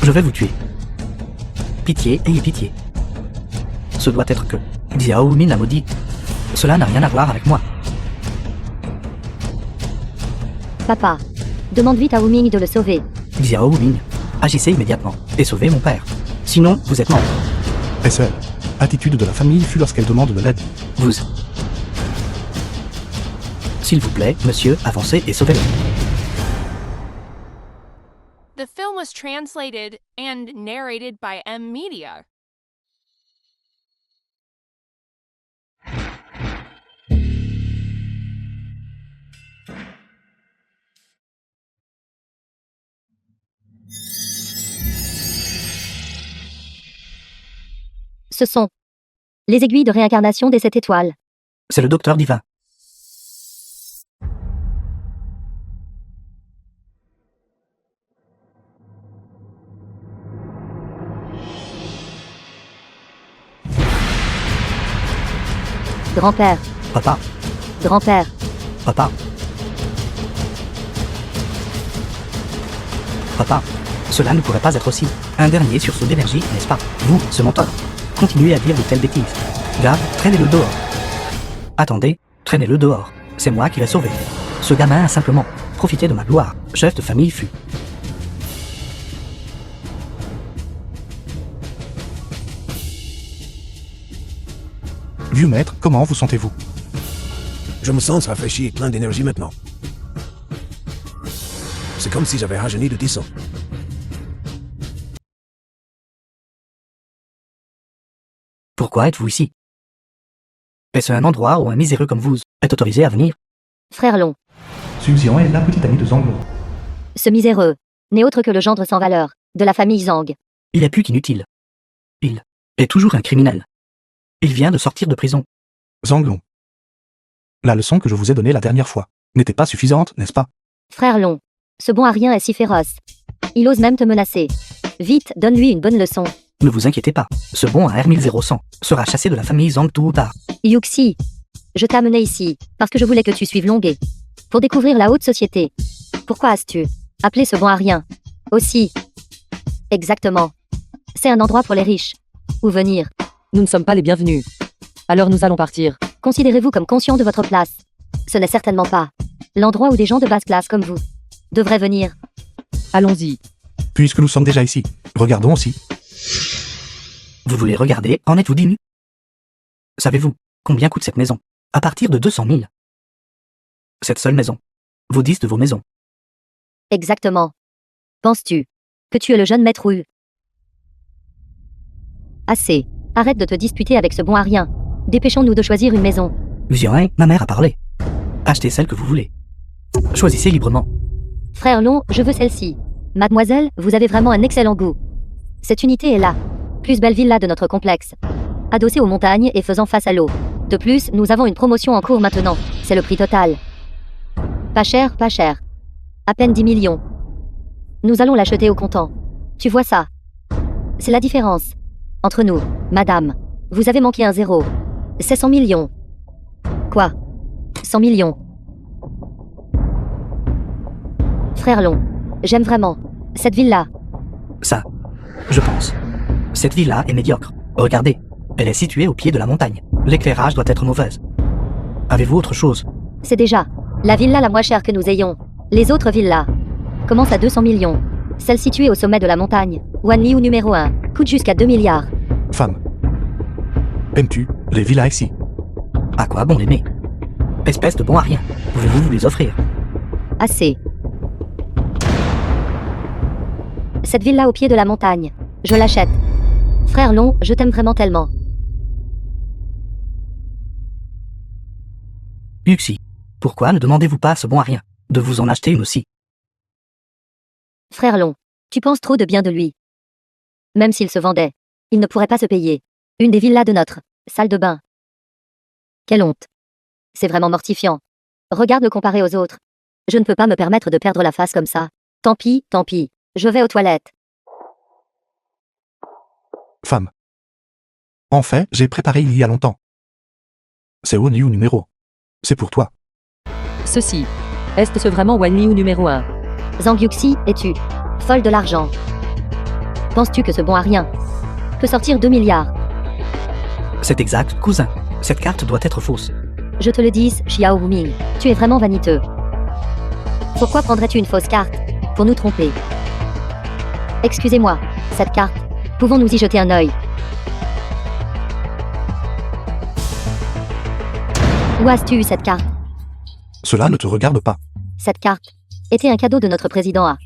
Je vais vous tuer. Pitié, ayez pitié. Ce doit être que Xiao Min a maudit. Cela n'a rien à voir avec moi. Papa, demande vite à Wuming de le sauver. Xiao Min, agissez immédiatement et sauvez mon père. Sinon, vous êtes mort. Est-ce elle? Attitude de la famille fut lorsqu'elle demande de l'aide. Vous. S'il vous plaît, monsieur, avancez et sauvez-le. The film was translated and narrated by M Media. Ce sont les aiguilles de réincarnation des 7 étoiles. C'est le docteur divin. Grand-père, Papa, grand-père, papa. Papa, cela ne pourrait pas être aussi. Un dernier sursaut d'énergie, n'est-ce pas? Vous, ce menteur. Continuez à dire de telles bêtises. Garde, traînez-le dehors. Attendez, traînez-le dehors. C'est moi qui l'ai sauvé. Ce gamin a simplement profité de ma gloire. Chef de famille fut. Vieux maître, comment vous sentez-vous? Je me sens rafraîchi et plein d'énergie maintenant. C'est comme si j'avais rajeuni de 10 ans. Pourquoi êtes-vous ici? Est-ce un endroit où un miséreux comme vous est autorisé à venir? frère Long. Suxian est la petite amie de Zanglong. Ce miséreux n'est autre que le gendre sans valeur de la famille Zhang. Il est plus qu'inutile. Il est toujours un criminel. Il vient de sortir de prison. Zanglong. La leçon que je vous ai donnée la dernière fois n'était pas suffisante, n'est-ce pas? Frère Long, ce bon à rien est si féroce. Il ose même te menacer. Vite, donne-lui une bonne leçon. Ne vous inquiétez pas, ce bon à R1100 sera chassé de la famille Zhang tôt ou tard. Yuxi, je t'ai amené ici parce que je voulais que tu suives Longuet pour découvrir la haute société. Pourquoi as-tu appelé ce bon à rien? Aussi. Exactement. C'est un endroit pour les riches. Où venir? Nous ne sommes pas les bienvenus. Alors nous allons partir. Considérez-vous comme conscient de votre place. Ce n'est certainement pas l'endroit où des gens de basse classe comme vous devraient venir. Allons-y. Puisque nous sommes déjà ici, regardons aussi. Vous voulez regarder, en êtes-vous digne? Savez-vous combien coûte cette maison? À partir de 200 000. Cette seule maison vaut 10 de vos maisons. Exactement. Penses-tu que tu es le jeune maître Wu? Assez. Arrête de te disputer avec ce bon à rien. Dépêchons-nous de choisir une maison. Viens, ma mère a parlé. Achetez celle que vous voulez. Choisissez librement. Frère Long, je veux celle-ci. Mademoiselle, vous avez vraiment un excellent goût. Cette unité est la plus belle villa de notre complexe. Adossée aux montagnes et faisant face à l'eau. De plus, nous avons une promotion en cours maintenant. C'est le prix total. Pas cher, pas cher. À peine 10 millions. Nous allons l'acheter au comptant. Tu vois ça? C'est la différence. Entre nous, madame. Vous avez manqué un zéro. C'est 100 millions. Quoi? 100 millions. Frère Long, j'aime vraiment cette villa. Ça Je pense. Cette villa est médiocre. Regardez, elle est située au pied de la montagne. L'éclairage doit être mauvaise. Avez-vous autre chose? C'est déjà la villa la moins chère que nous ayons. Les autres villas commencent à 200 millions. Celle située au sommet de la montagne, Wanliu numéro 1, coûte jusqu'à 2 milliards. Femme. Aimes-tu les villas ici? À quoi bon l'aimer? Espèce de bon à rien. Pouvez-vous nous les offrir? Assez. Cette villa au pied de la montagne, je l'achète. Frère Long, je t'aime vraiment tellement. Yuxi, pourquoi ne demandez-vous pas à ce bon à rien de vous en acheter une aussi? Frère Long, tu penses trop de bien de lui. Même s'il se vendait, il ne pourrait pas se payer une des villas de notre salle de bain. Quelle honte. C'est vraiment mortifiant. Regarde le comparer aux autres. Je ne peux pas me permettre de perdre la face comme ça. Tant pis, je vais aux toilettes. Femme. En fait, j'ai préparé il y a longtemps. C'est Wanliu numéro. C'est pour toi. Ceci. Est-ce vraiment Wanliu numéro 1? Zhang Yuxi, es-tu folle de l'argent? Penses-tu que ce bon à rien peut sortir 2 milliards? C'est exact, cousin. Cette carte doit être fausse. Je te le dis, Xiao Wuming, tu es vraiment vaniteux. Pourquoi prendrais-tu une fausse carte pour nous tromper? Excusez-moi, cette carte, pouvons-nous y jeter un œil? Où as-tu eu cette carte? Cela ne te regarde pas. Cette carte était un cadeau de notre président A.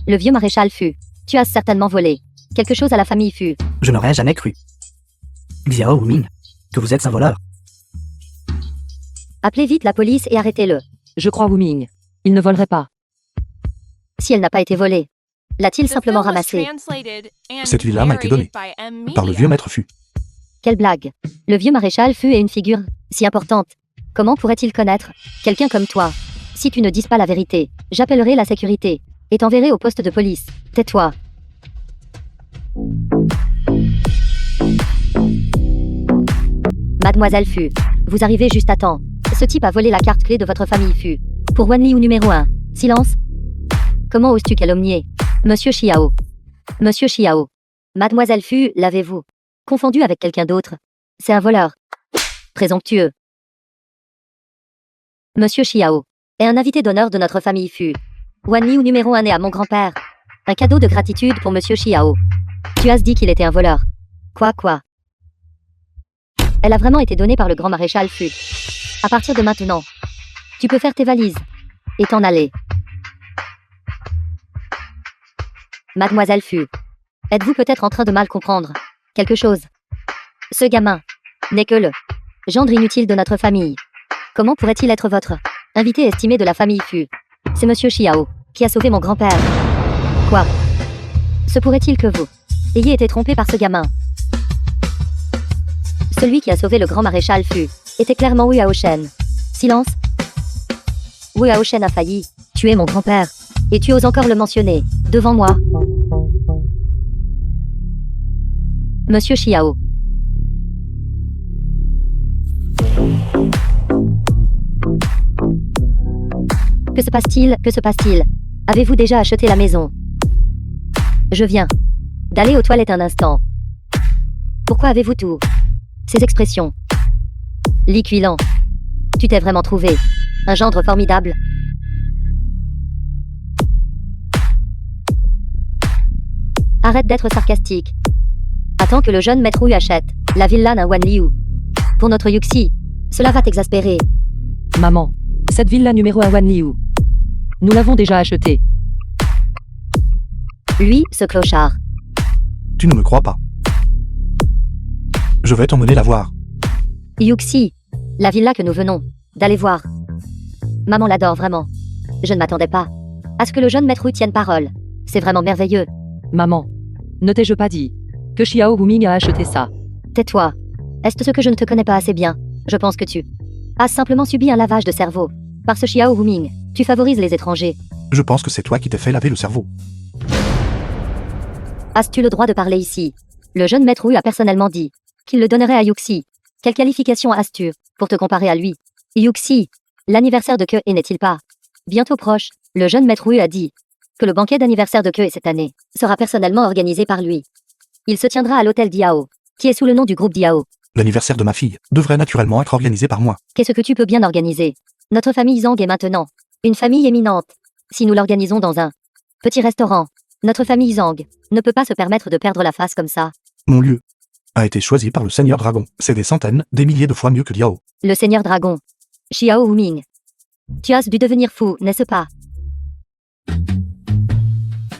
Le vieux maréchal Fu. Tu as certainement volé quelque chose à la famille Fu. Je n'aurais jamais cru. Xiao Wuming, que vous êtes un voleur. Appelez vite la police et arrêtez-le. Je crois Wuming. Il ne volerait pas. Si elle n'a pas été volée, l'a-t-il The simplement film was ramassée? translated and Cette villa m'a été donnée narrated by M. par le Media. vieux maître Fu. Quelle blague. Le vieux maréchal Fu est une figure si importante. Comment pourrait-il connaître quelqu'un comme toi? Si tu ne dis pas la vérité, j'appellerai la sécurité et t'enverrai au poste de police. Tais-toi. Mademoiselle Fu, vous arrivez juste à temps. Ce type a volé la carte clé de votre famille Fu. Pour Wanliu numéro 1. Silence. Comment oses-tu calomnier Monsieur Xiao. Monsieur Xiao. Mademoiselle Fu, l'avez-vous confondu avec quelqu'un d'autre? C'est un voleur. Présomptueux. Monsieur Xiao est un invité d'honneur de notre famille Fu. Wanliu numéro 1 est à mon grand-père. Un cadeau de gratitude pour Monsieur Xiao. Tu as dit qu'il était un voleur. Quoi? Elle a vraiment été donnée par le grand maréchal Fu. À partir de maintenant, tu peux faire tes valises et t'en aller. Mademoiselle Fu, êtes-vous peut-être en train de mal comprendre quelque chose? Ce gamin n'est que le gendre inutile de notre famille. Comment pourrait-il être votre invité estimé de la famille Fu? C'est Monsieur Xiao qui a sauvé mon grand-père. Quoi? Se pourrait-il que vous ayez été trompé par ce gamin? Celui qui a sauvé le grand maréchal Fu était clairement Wu Yaoshen. Silence. Wu Yaoshen a failli tuer mon grand-père. Et tu oses encore le mentionner devant moi? Monsieur Xiao. Que se passe-t-il? Que se passe-t-il? Avez-vous déjà acheté la maison? Je viens d'aller aux toilettes un instant. Pourquoi avez-vous tout ces expressions? Liquilant. Tu t'es vraiment trouvé un gendre formidable. Arrête d'être sarcastique. Attends que le jeune maître Wu achète la villa d'un Wanliu. Pour notre Yuxi, cela va t'exaspérer. Maman. Cette villa numéro 1 Wanliu. Nous l'avons déjà achetée. Lui, ce clochard. Tu ne me crois pas. Je vais t'emmener la voir. Yuxi, la villa que nous venons d'aller voir. Maman l'adore vraiment. Je ne m'attendais pas à ce que le jeune maître Wu tienne parole. C'est vraiment merveilleux. Maman. Ne t'ai-je pas dit que Xiao Wuming a acheté ça? Tais-toi. Est-ce ce que je ne te connais pas assez bien? Je pense que tu as simplement subi un lavage de cerveau. Par ce Xiao Wuming, tu favorises les étrangers. Je pense que c'est toi qui t'es fait laver le cerveau. As-tu le droit de parler ici? Le jeune maître Wu a personnellement dit qu'il le donnerait à Yuxi. Quelle qualification as-tu pour te comparer à lui? Yuxi, l'anniversaire de Que n'est-il pas bientôt proche? Le jeune maître Wu a dit que le banquet d'anniversaire de Kue cette année sera personnellement organisé par lui. Il se tiendra à l'hôtel Diao, qui est sous le nom du groupe Diao. L'anniversaire de ma fille devrait naturellement être organisé par moi. Qu'est-ce que tu peux bien organiser? Notre famille Zhang est maintenant une famille éminente. Si nous l'organisons dans un petit restaurant, notre famille Zhang ne peut pas se permettre de perdre la face comme ça. Mon lieu a été choisi par le Seigneur Dragon. C'est des centaines, des milliers de fois mieux que Diao. Le Seigneur Dragon. Xiao Wuming. Tu as dû devenir fou, n'est-ce pas?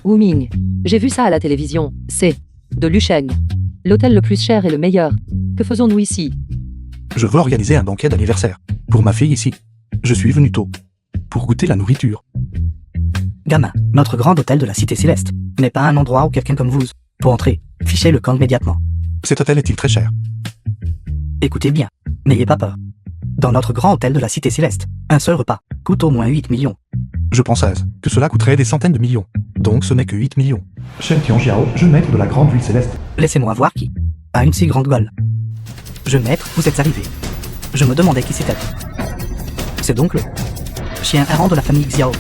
Wuming. J'ai vu ça à la télévision. C'est de Lusheng. L'hôtel le plus cher et le meilleur. Que faisons-nous ici? Je veux organiser un banquet d'anniversaire pour ma fille ici. Je suis venu tôt pour goûter la nourriture. Gamin, notre grand hôtel de la Cité Céleste n'est pas un endroit où quelqu'un comme vous, pour entrer, fichez le camp immédiatement. Cet hôtel est-il très cher? Écoutez bien, n'ayez pas peur. Dans notre grand hôtel de la Cité Céleste, un seul repas coûte au moins 8 millions. Je pensais que cela coûterait des centaines de millions. Donc ce n'est que 8 millions. Shen Tianjiao, jeune maître de la grande ville céleste. Laissez-moi voir qui a une si grande gueule. Jeune maître, vous êtes arrivé. Je me demandais qui c'était. C'est donc le chien errant de la famille Xiao.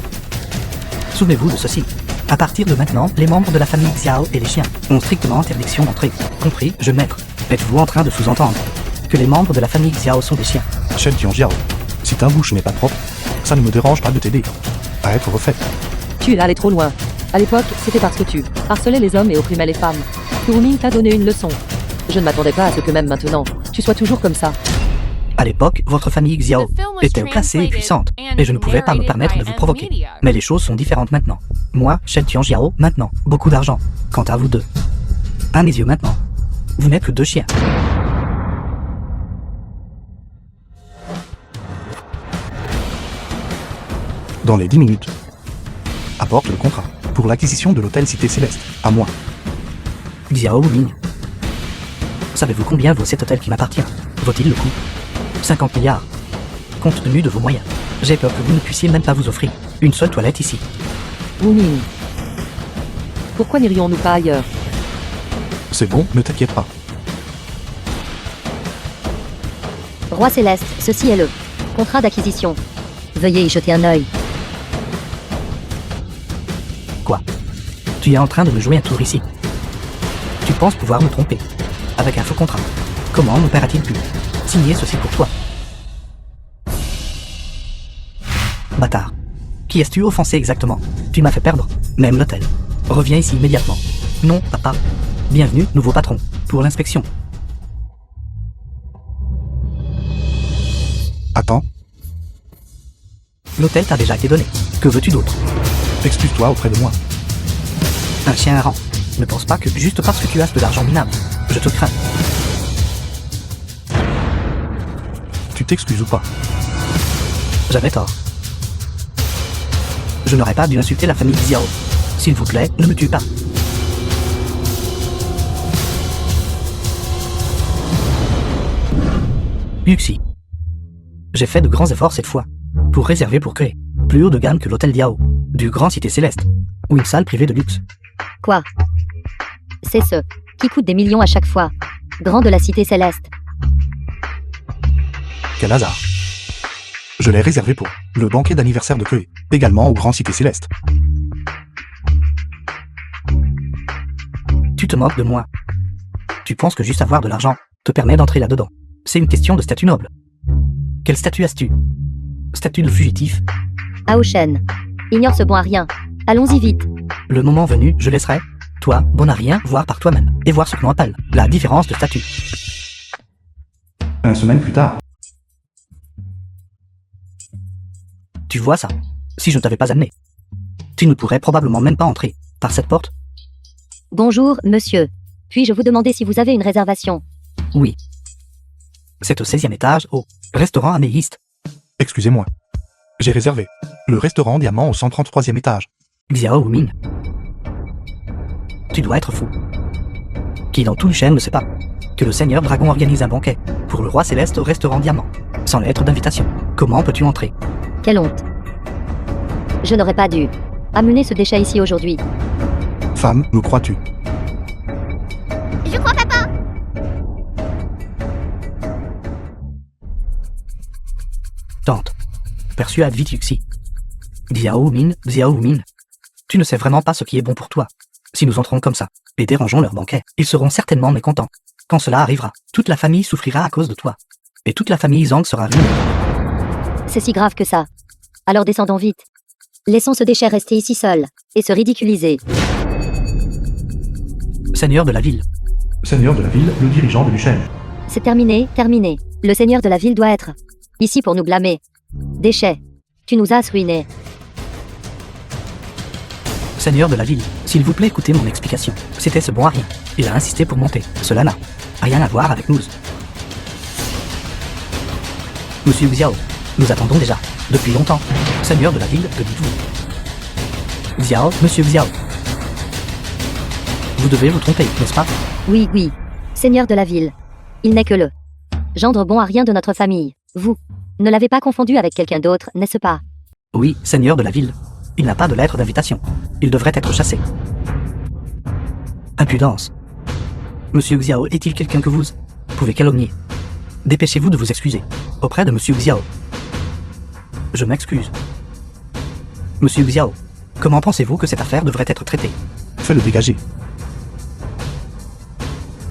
Souvenez-vous de ceci. À partir de maintenant, les membres de la famille Xiao et les chiens ont strictement interdiction d'entrer. Compris, jeune maître? Êtes-vous en train de sous-entendre que les membres de la famille Xiao sont des chiens? Shen Tianjiao, si ta bouche n'est pas propre, ça ne me dérange pas de t'aider à être refaite. Tu es allé trop loin. À l'époque, c'était parce que tu harcelais les hommes et opprimais les femmes. Que Wuming t'a donné une leçon. Je ne m'attendais pas à ce que même maintenant, tu sois toujours comme ça. À l'époque, votre famille Xiao était classée et puissante, et je ne pouvais pas me permettre de vous provoquer. Mais les choses sont différentes maintenant. Moi, Shen Tianjiao, maintenant, beaucoup d'argent. Quant à vous deux, à mes yeux maintenant, vous n'êtes que deux chiens. Dans les 10 minutes, apporte le contrat pour l'acquisition de l'hôtel Cité Céleste, à moi. Xiao Wuming. Savez-vous combien vaut cet hôtel qui m'appartient? Vaut-il le coup 50 milliards. Compte tenu de vos moyens, j'ai peur que vous ne puissiez même pas vous offrir une seule toilette ici. Wuming. Pourquoi n'irions-nous pas ailleurs? C'est bon, ne t'inquiète pas. Roi Céleste, ceci est le contrat d'acquisition. Veuillez y jeter un œil. Quoi? Tu es en train de me jouer un tour ici. Tu penses pouvoir me tromper avec un faux contrat? Comment mon père a-t-il pu signer ceci pour toi? Bâtard. Qui es-tu offensé exactement? Tu m'as fait perdre même l'hôtel. Reviens ici immédiatement. Non, papa. Bienvenue, nouveau patron, pour l'inspection. Attends, L'hôtel t'a déjà été donné. Que veux-tu d'autre? excuse-toi auprès de moi. Un chien errant. Ne pense pas que juste parce que tu as de l'argent minable, je te crains. Tu t'excuses ou pas? J'avais tort. Je n'aurais pas dû insulter la famille Xiao. S'il vous plaît, ne me tue pas. Yuxi. J'ai fait de grands efforts cette fois, pour réserver pour Kue, plus haut de gamme que l'hôtel Diao, du Grand Cité Céleste, ou une salle privée de luxe. Quoi? C'est ce qui coûte des millions à chaque fois. Grand de la Cité Céleste. Quel hasard. Je l'ai réservé pour le banquet d'anniversaire de Kue, également au Grand Cité Céleste. Tu te moques de moi. Tu penses que juste avoir de l'argent te permet d'entrer là-dedans. C'est une question de statut noble. Quel statut as-tu? Statut de fugitif? Ao Shen. Ignore ce bon à rien. Allons-y vite. Le moment venu, je laisserai, toi, bon à rien, voir par toi-même, et voir ce que l'on appelle la différence de statut. Une semaine plus tard. Tu vois ça? Si je ne t'avais pas amené, tu ne pourrais probablement même pas entrer par cette porte. Bonjour, monsieur. Puis-je vous demander si vous avez une réservation? Oui. C'est au 16e étage, au restaurant Améiste. Excusez-moi. J'ai réservé le restaurant Diamant au 133e étage. Xiao Wuming. Tu dois être fou. Qui dans tout le chêne ne sait pas que le Seigneur Dragon organise un banquet pour le Roi Céleste au restaurant Diamant, sans lettre d'invitation. Comment peux-tu entrer? Quelle honte. Je n'aurais pas dû amener ce déchet ici aujourd'hui. Femme, me crois-tu? Je crois papa. Tante. Persuade vite Yuxi. Xiao Wuming. Tu Tu ne sais vraiment pas ce qui est bon pour toi. Si nous entrons comme ça, et dérangeons leur banquet, ils seront certainement mécontents. Quand cela arrivera, toute la famille souffrira à cause de toi. Et toute la famille Zhang sera ruinée. C'est si grave que ça. Alors descendons vite. Laissons ce déchet rester ici seul, et se ridiculiser. Seigneur de la ville, Seigneur de la ville, le dirigeant de Luchen. C'est terminé, terminé. Le seigneur de la ville doit être ici pour nous blâmer. Déchet. Tu nous as ruinés. Seigneur de la ville, s'il vous plaît écoutez mon explication. C'était ce bon à rien. Il a insisté pour monter. Cela n'a rien à voir avec nous. Monsieur Xiao, nous attendons déjà, depuis longtemps. Seigneur de la ville, que dites-vous? Xiao, monsieur Xiao. Vous devez vous tromper, n'est-ce pas? Oui, oui. Seigneur de la ville. Il n'est que le gendre bon à rien de notre famille. Vous ne l'avez pas confondu avec quelqu'un d'autre, n'est-ce pas? Oui, seigneur de la ville. Il n'a pas de lettre d'invitation. Il devrait être chassé. Impudence. Monsieur Xiao est-il quelqu'un que vous pouvez calomnier? Dépêchez-vous de vous excuser. Auprès de Monsieur Xiao. Je m'excuse. Monsieur Xiao, comment pensez-vous que cette affaire devrait être traitée? Fais-le dégager.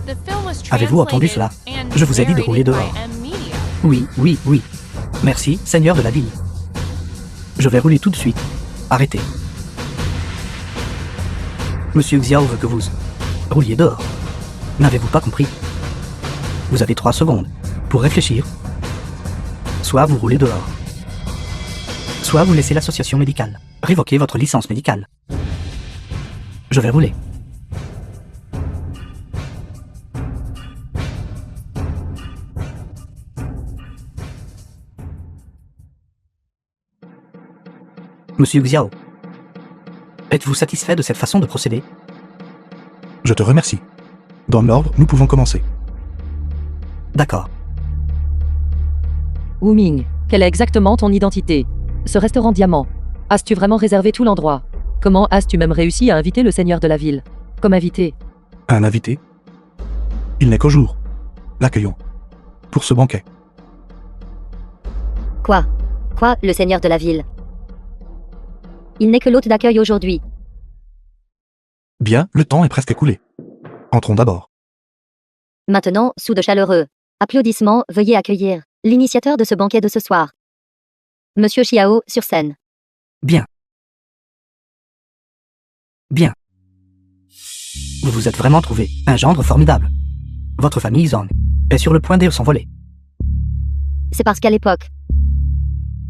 The film was Avez-vous entendu cela? translated and Je vous ai dit de rouler narrated dehors. by M Media. Oui, oui, oui. Merci, seigneur de la ville. Je vais rouler tout de suite. Arrêtez. Monsieur Xiao veut que vous rouliez dehors. N'avez-vous pas compris? Vous avez 3 secondes pour réfléchir. Soit vous roulez dehors. Soit vous laissez l'association médicale révoquer votre licence médicale. Je vais rouler. Monsieur Xiao, êtes-vous satisfait de cette façon de procéder? Je te remercie. Dans l'ordre, nous pouvons commencer. D'accord. Wu Ming, quelle est exactement ton identité? Ce restaurant diamant. As-tu vraiment réservé tout l'endroit? Comment as-tu même réussi à inviter le seigneur de la ville? Comme invité? Un invité? Il n'est qu'au jour. L'accueillons. Pour ce banquet. Quoi? Quoi, le seigneur de la ville? Il n'est que l'hôte d'accueil aujourd'hui. Bien, le temps est presque écoulé. Entrons d'abord. Maintenant, sous de chaleureux applaudissements, veuillez accueillir l'initiateur de ce banquet de ce soir. Monsieur Xiao, sur scène. Bien. Bien. Vous vous êtes vraiment trouvé un gendre formidable. Votre famille Zhang est sur le point de s'envoler. C'est parce qu'à l'époque,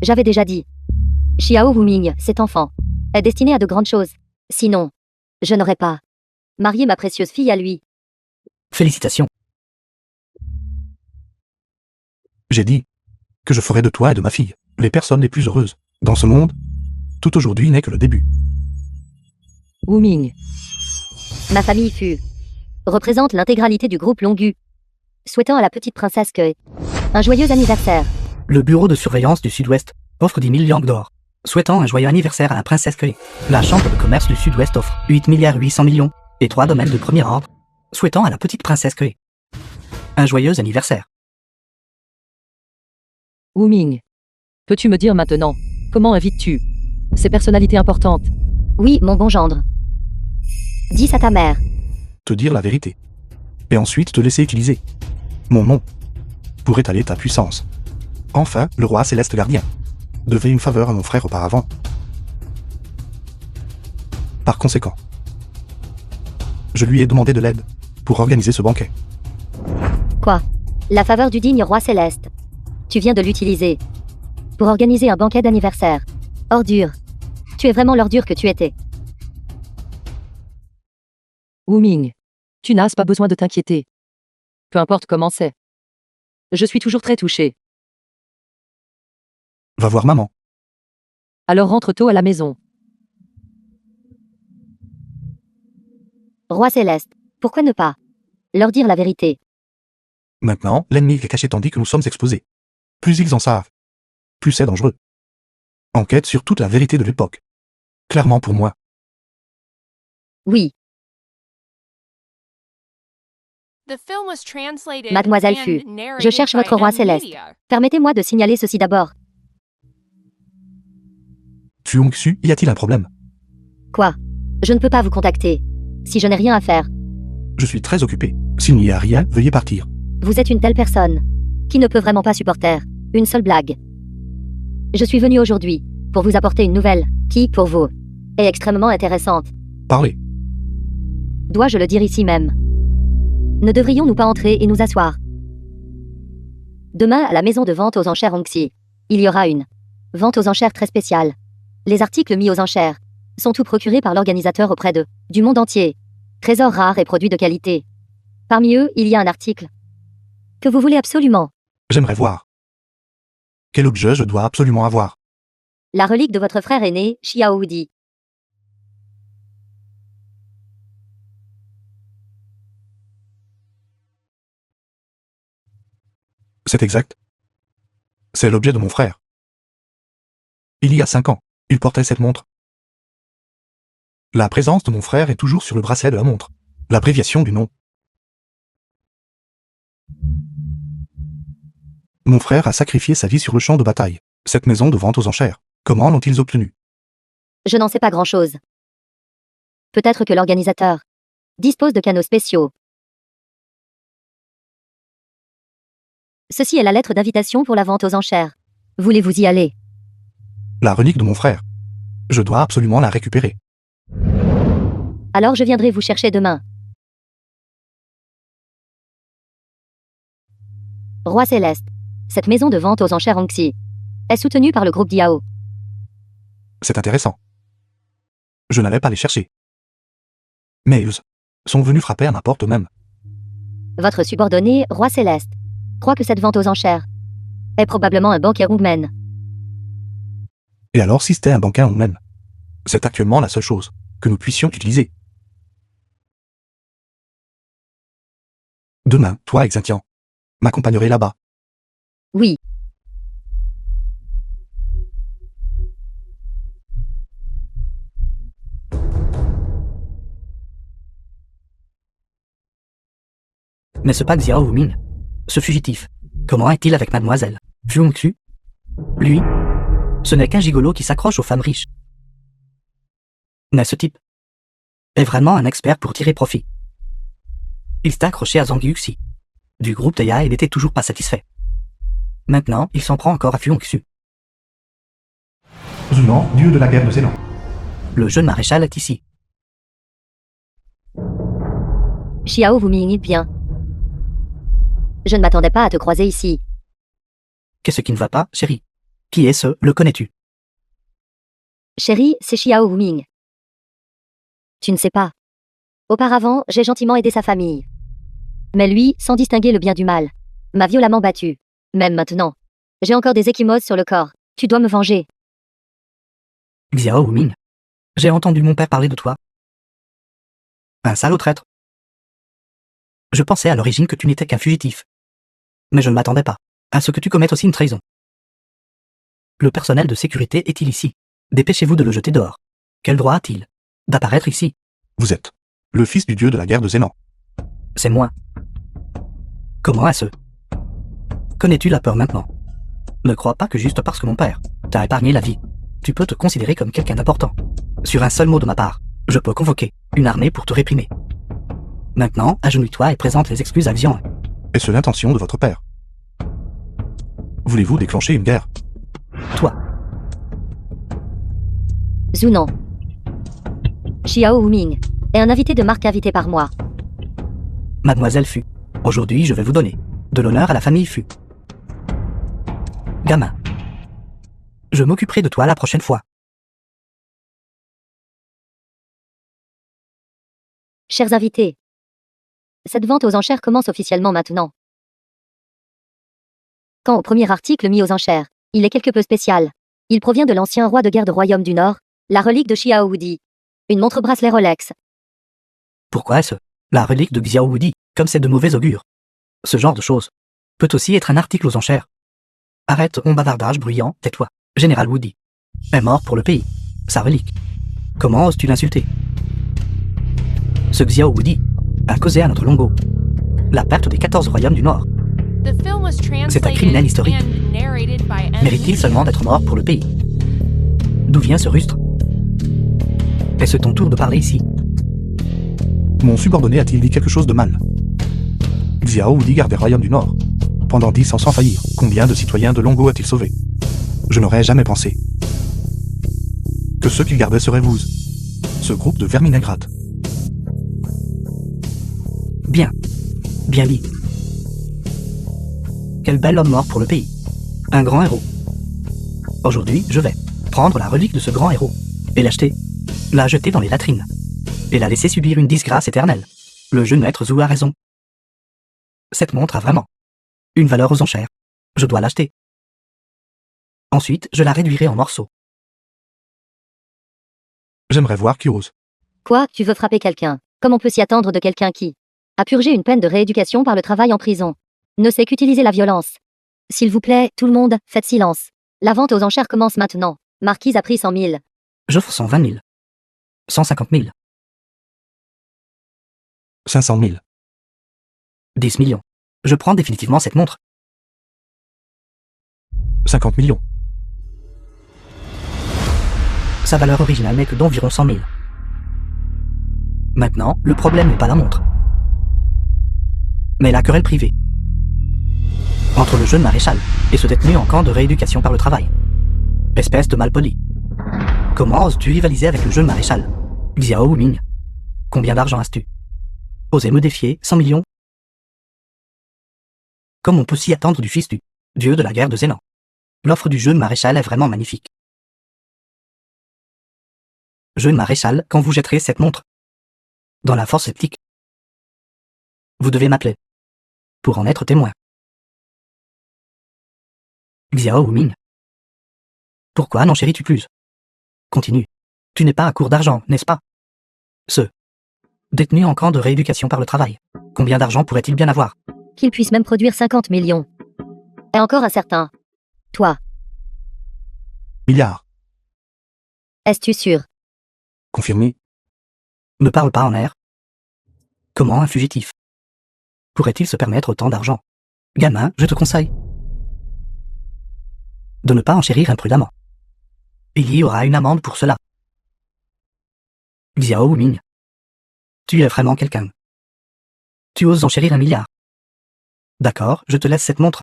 j'avais déjà dit. Xiao Wuming, cet enfant, est destiné à de grandes choses. Sinon, je n'aurais pas marié ma précieuse fille à lui. Félicitations. J'ai dit que je ferai de toi et de ma fille les personnes les plus heureuses dans ce monde. Tout aujourd'hui n'est que le début. Wu Ming, Ma famille fut représente l'intégralité du groupe Longu, souhaitant à la petite princesse que un joyeux anniversaire. Le bureau de surveillance du Sud-Ouest offre 10 000 liangs d'or. Souhaitant un joyeux anniversaire à la princesse Kei. La chambre de commerce du Sud-Ouest offre 8 milliards 800 millions et 3 domaines de premier ordre. Souhaitant à la petite princesse Kei un joyeux anniversaire. Wu Ming. Peux-tu me dire maintenant, comment invites-tu ces personnalités importantes? Oui, mon bon gendre. Dis à ta mère. Te dire la vérité. Et ensuite te laisser utiliser mon nom pour étaler ta puissance. Enfin, le roi céleste gardien devait une faveur à mon frère auparavant. Par conséquent, je lui ai demandé de l'aide pour organiser ce banquet. Quoi? La faveur du digne roi céleste. Tu viens de l'utiliser pour organiser un banquet d'anniversaire. Ordure. Tu es vraiment l'ordure que tu étais. Wu Ming, tu n'as pas besoin de t'inquiéter. Peu importe comment c'est. Je suis toujours très touchée. Va voir maman. Alors rentre tôt à la maison. Roi céleste, pourquoi ne pas leur dire la vérité? Maintenant, l'ennemi est caché tandis que nous sommes exposés. Plus ils en savent, plus c'est dangereux. Enquête sur toute la vérité de l'époque. Clairement pour moi. Oui, The film was translated Mademoiselle and Fu, narrated je cherche by votre roi M céleste. Media. Permettez-moi de signaler ceci d'abord. Fuongxu, y a-t-il un problème? Quoi? Je ne peux pas vous contacter. Si je n'ai rien à faire, Je suis très occupé. S'il n'y a rien, veuillez partir. vous êtes une telle personne qui ne peut vraiment pas supporter une seule blague. Je suis venu aujourd'hui pour vous apporter une nouvelle qui, pour vous, est extrêmement intéressante. Parlez. Dois-je le dire ici même? Ne devrions-nous pas entrer et nous asseoir? Demain, à la maison de vente aux enchères Onxi, il y aura une vente aux enchères très spéciale. Les articles mis aux enchères sont tous procurés par l'organisateur auprès du monde entier. Trésors rares et produits de qualité. Parmi eux, il y a un article que vous voulez absolument. J'aimerais voir. Quel objet je dois absolument avoir? La relique de votre frère aîné, Xiao Wudi. C'est exact. C'est l'objet de mon frère. Il y a 5 ans, il portait cette montre. La présence de mon frère est toujours sur le bracelet de la montre. L'abréviation du nom. Mon frère a sacrifié sa vie sur le champ de bataille. Cette maison de vente aux enchères, comment l'ont-ils obtenue? Je n'en sais pas grand-chose. Peut-être que l'organisateur dispose de canaux spéciaux. Ceci est la lettre d'invitation pour la vente aux enchères. Voulez-vous y aller? La relique de mon frère. Je dois absolument la récupérer. Alors je viendrai vous chercher demain. Roi Céleste. Cette maison de vente aux enchères Onxi est soutenue par le groupe Diao. C'est intéressant. Je n'allais pas les chercher. Mais ils sont venus frapper à ma porte eux-mêmes. Votre subordonné, Roi Céleste, croit que cette vente aux enchères est probablement un banquier Hongmen. Et alors si c'était un banquin Hongmen? C'est actuellement la seule chose que nous puissions utiliser. Demain, toi, Xintian, m'accompagnerai là-bas. Oui. N'est-ce pas Xiao Wuming? Ce fugitif, comment est-il avec mademoiselle Fu Hongxu? Lui, ce n'est qu'un gigolo qui s'accroche aux femmes riches. Mais ce type est vraiment un expert pour tirer profit. Il s'est accroché à Zhang Yuxi. Du groupe Teia, il n'était toujours pas satisfait. Maintenant, il s'en prend encore à Fu Hongxu. Zunan, dieu de la guerre de Zélan. Le jeune maréchal est ici. Xiao Wuming, bien. Je ne m'attendais pas à te croiser ici. Qu'est-ce qui ne va pas, chérie? Qui est ce? Le connais-tu? Chérie, c'est Xiao Wuming. Tu ne sais pas. Auparavant, j'ai gentiment aidé sa famille. Mais lui, sans distinguer le bien du mal, m'a violemment battu. Même maintenant. J'ai encore des ecchymoses sur le corps. Tu dois me venger. Xiao Wuming, j'ai entendu mon père parler de toi. Un salaud traître. Je pensais à l'origine que tu n'étais qu'un fugitif. Mais je ne m'attendais pas à ce que tu commettes aussi une trahison. Le personnel de sécurité est-il ici? Dépêchez-vous de le jeter dehors. Quel droit a-t-il d'apparaître ici? Vous êtes le fils du dieu de la guerre de Zélan. C'est moi. Comment est-ce? Connais-tu la peur maintenant? Ne crois pas que juste parce que mon père t'a épargné la vie, tu peux te considérer comme quelqu'un d'important. Sur un seul mot de ma part, je peux convoquer une armée pour te réprimer. Maintenant, agenouille-toi et présente les excuses à Xian. Est-ce l'intention de votre père? Voulez-vous déclencher une guerre? Toi. Zunan. Xiao Wuming est un invité de marque invité par moi. Mademoiselle Fu, aujourd'hui je vais vous donner de l'honneur à la famille Fu. Gamin, je m'occuperai de toi la prochaine fois. Chers invités, cette vente aux enchères commence officiellement maintenant. Quant au premier article mis aux enchères, il est quelque peu spécial. Il provient de l'ancien roi de guerre de Royaume du Nord, la relique de Xiao Wudi. Une montre bracelet Rolex. Pourquoi est-ce la relique de Xiao Wudi, comme c'est de mauvais augure? Ce genre de choses peut aussi être un article aux enchères. Arrête ton bavardage bruyant, tais-toi. Général Wudi est mort pour le pays. Sa relique. Comment oses-tu l'insulter? Ce Xiao Wudi a causé à notre Longo la perte des 14 royaumes du Nord. C'est un criminel historique. Mérite-t-il seulement d'être mort pour le pays? D'où vient ce rustre? Est-ce ton tour de parler ici? Mon subordonné a-t-il dit quelque chose de mal? Xiao Wu gardait le royaume du Nord. Pendant 10 ans sans faillir, combien de citoyens de Longo a-t-il sauvé? Je n'aurais jamais pensé que ceux qu'il gardait seraient vous. Ce groupe de vermines ingrates. Bien. Bien dit. Quel bel homme mort pour le pays. Un grand héros. Aujourd'hui, je vais prendre la relique de ce grand héros et l'acheter, la jeter dans les latrines et la laisser subir une disgrâce éternelle. Le jeune maître Zhou a raison. Cette montre a vraiment une valeur aux enchères. Je dois l'acheter. Ensuite, je la réduirai en morceaux. J'aimerais voir qui ose. Quoi, tu veux frapper quelqu'un? Comme on peut s'y attendre de quelqu'un qui a purgé une peine de rééducation par le travail en prison? Ne sait qu'utiliser la violence. S'il vous plaît, tout le monde, faites silence. La vente aux enchères commence maintenant. Marquise a pris 100 000. J'offre 120 000. 150 000. 500 000. 10 millions. Je prends définitivement cette montre. 50 millions. Sa valeur originale n'est que d'environ 100 000. Maintenant, le problème n'est pas la montre, mais la querelle privée entre le jeune maréchal et ce détenu en camp de rééducation par le travail. Espèce de malpoli. Comment oses-tu rivaliser avec le jeune maréchal? Xiao Wuming. Combien d'argent as-tu? Osez me défier, 100 millions? Comme on peut s'y attendre du fils du dieu de la guerre de Zénan. L'offre du jeune maréchal est vraiment magnifique. Jeune maréchal, quand vous jetterez cette montre dans la force sceptique, vous devez m'appeler pour en être témoin. Xiao Wuming. Pourquoi n'en chéris-tu plus? Continue. Tu n'es pas à court d'argent, n'est-ce pas? Ce détenu en camp de rééducation par le travail. Combien d'argent pourrait-il bien avoir? Qu'il puisse même produire 50 millions. Et encore incertain. Toi, Milliards. es-tu sûr? Confirmé. Ne parle pas en air. Comment un fugitif pourrait-il se permettre autant d'argent? Gamin, je te conseille de ne pas enchérir imprudemment. Il y aura une amende pour cela. Xiao Wuming. Tu es vraiment quelqu'un. Tu oses enchérir 1 milliard. D'accord, je te laisse cette montre.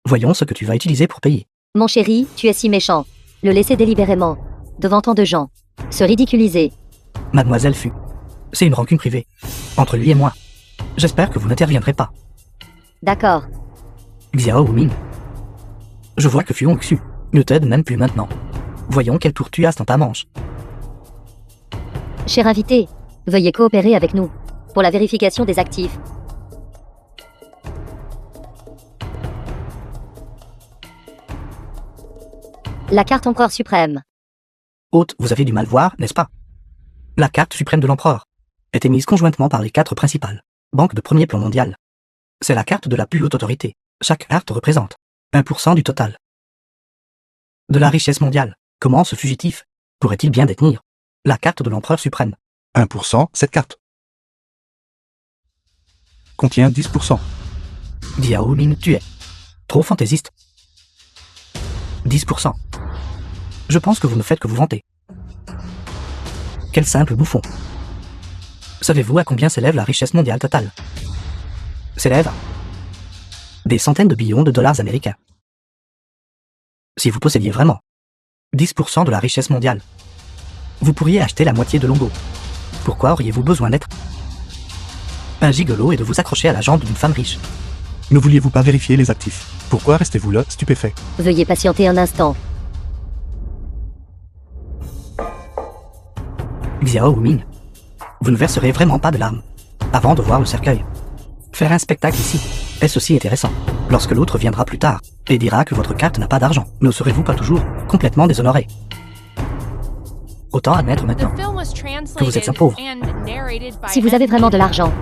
Voyons ce que tu vas utiliser pour payer. Mon chéri, tu es si méchant. Le laisser délibérément, devant tant de gens, se ridiculiser. Mademoiselle Fu. C'est une rancune privée. Entre lui et moi. J'espère que vous n'interviendrez pas. D'accord. Xiao Wuming. Je vois que Fuong Xu ne t'aide même plus maintenant. Voyons quel tour tu as dans ta manche. Cher invité, veuillez coopérer avec nous pour la vérification des actifs. La carte Empereur suprême. Hôte, vous avez du mal voir, n'est-ce pas? La carte suprême de l'empereur est émise conjointement par les 4 principales banques de premier plan mondial. C'est la carte de la plus haute autorité. Chaque carte représente 1% du total de la richesse mondiale. Comment ce fugitif pourrait-il bien détenir la carte de l'empereur suprême? 1%, cette carte contient 10%. Xiao Wuming, tu es trop fantaisiste. 10%. Je pense que vous ne faites que vous vanter. Quel simple bouffon. Savez-vous à combien s'élève la richesse mondiale totale? S'élève à des centaines de billions de dollars américains. Si vous possédiez vraiment 10% de la richesse mondiale, vous pourriez acheter la moitié de Longo. Pourquoi auriez-vous besoin d'être un gigolo et de vous accrocher à la jambe d'une femme riche? Ne vouliez-vous pas vérifier les actifs? Pourquoi restez-vous là, stupéfait? Veuillez patienter un instant. Xiao Wuming, vous ne verserez vraiment pas de larmes avant de voir le cercueil. Faire un spectacle ici est aussi intéressant. Lorsque l'autre viendra plus tard et dira que votre carte n'a pas d'argent, ne serez-vous pas toujours complètement déshonoré? Autant admettre maintenant que vous êtes un pauvre. Si vous avez vraiment de l'argent,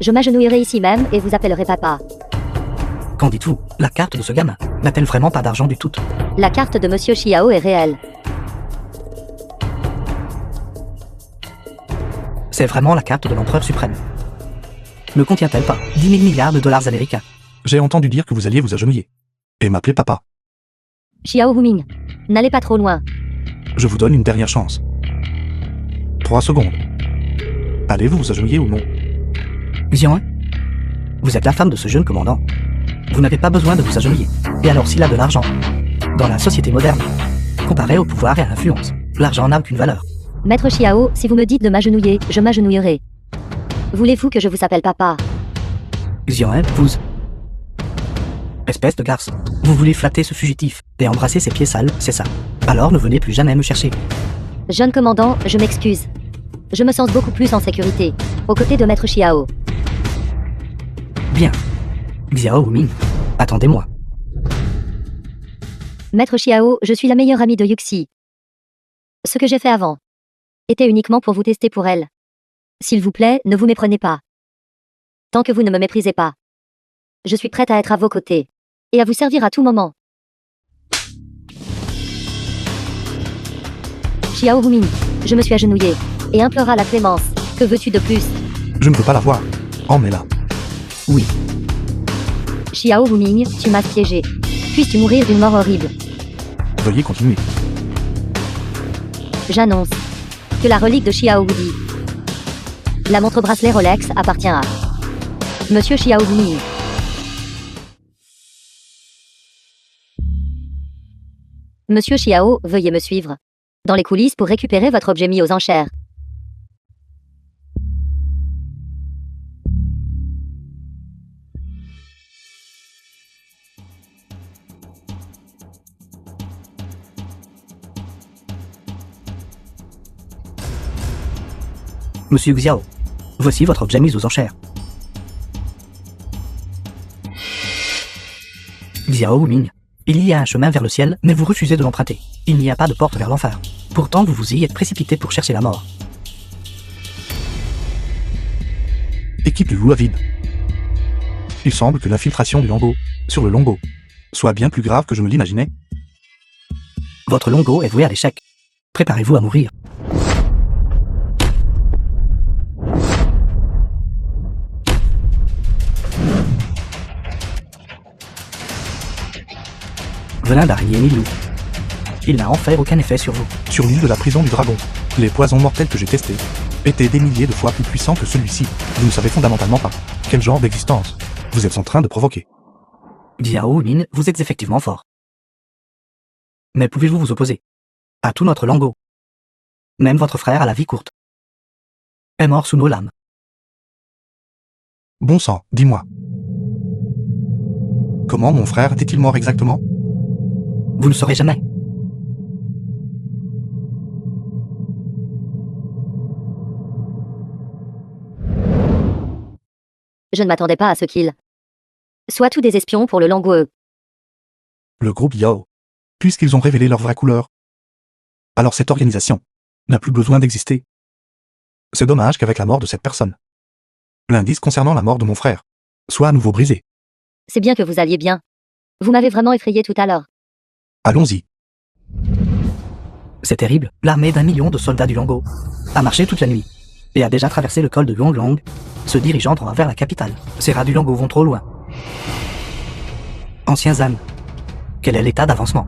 je m'agenouillerai ici même et vous appellerai papa. Qu'en dites-vous? La carte de ce gamin n'a-t-elle vraiment pas d'argent du tout? La carte de Monsieur Xiao est réelle. C'est vraiment la carte de l'empereur suprême. Ne contient-elle pas 10 000 milliards de dollars américains? J'ai entendu dire que vous alliez vous agenouiller et m'appeler papa. Xiao Wuming, n'allez pas trop loin. Je vous donne une dernière chance. 3 secondes. Allez-vous vous agenouiller ou non? Xian, vous êtes la femme de ce jeune commandant. Vous n'avez pas besoin de vous agenouiller. Et alors s'il a de l'argent, dans la société moderne, comparé au pouvoir et à l'influence, l'argent n'a aucune valeur. Maître Xiao, si vous me dites de m'agenouiller, je m'agenouillerai. Voulez-vous que je vous appelle papa? Xian, vous... Espèce de garce, vous voulez flatter ce fugitif et embrasser ses pieds sales, c'est ça. Alors ne venez plus jamais me chercher. Jeune commandant, je m'excuse. Je me sens beaucoup plus en sécurité, aux côtés de Maître Xiao. Bien. Xiao Wuming, attendez-moi. Maître Xiao, je suis la meilleure amie de Yuxi. Ce que j'ai fait avant était uniquement pour vous tester pour elle. S'il vous plaît, ne vous méprenez pas. Tant que vous ne me méprisez pas, je suis prête à être à vos côtés et à vous servir à tout moment. Xiao Wuming, je me suis agenouillée et implora la clémence. Que veux-tu de plus? Je ne veux pas la voir. Emmenez-la. Oui. Xiao Wuming, tu m'as piégé. Puisses-tu mourir d'une mort horrible? Veuillez continuer. J'annonce que la relique de Xiao Wudi, la montre bracelet Rolex, appartient à Monsieur Xiao Wuming. Monsieur Xiao, veuillez me suivre dans les coulisses pour récupérer votre objet mis aux enchères. Monsieur Xiao, voici votre objet mis aux enchères. Xiao Wuming, il y a un chemin vers le ciel, mais vous refusez de l'emprunter. Il n'y a pas de porte vers l'enfer. Pourtant, vous vous y êtes précipité pour chercher la mort. Équipe du loup avide. Il semble que l'infiltration du Longo sur le Longo soit bien plus grave que je me l'imaginais. Votre Longo est voué à l'échec. Préparez-vous à mourir. Venin d'araignée ni-loup. Il n'a en fait aucun effet sur vous. Sur l'île de la prison du dragon, les poisons mortels que j'ai testés étaient des milliers de fois plus puissants que celui-ci. Vous ne savez fondamentalement pas quel genre d'existence vous êtes en train de provoquer. Xiao Wuming, vous êtes effectivement fort. Mais pouvez-vous vous opposer à tout notre Longo? Même votre frère a la vie courte. Est mort sous nos lames. Bon sang, dis-moi. Comment mon frère était-il mort exactement? Vous ne saurez jamais. Je ne m'attendais pas à ce qu'ils soient tous des espions pour le Longo. Le groupe Yao. Puisqu'ils ont révélé leur vraie couleur. Alors cette organisation n'a plus besoin d'exister. C'est dommage qu'avec la mort de cette personne, l'indice concernant la mort de mon frère soit à nouveau brisé. C'est bien que vous alliez bien. Vous m'avez vraiment effrayé tout à l'heure. Allons-y. C'est terrible, l'armée d'1 million de soldats du Longo a marché toute la nuit et a déjà traversé le col de Yonglong, se dirigeant droit vers la capitale. Ces rats du Longo vont trop loin. Anciens âmes, quel est l'état d'avancement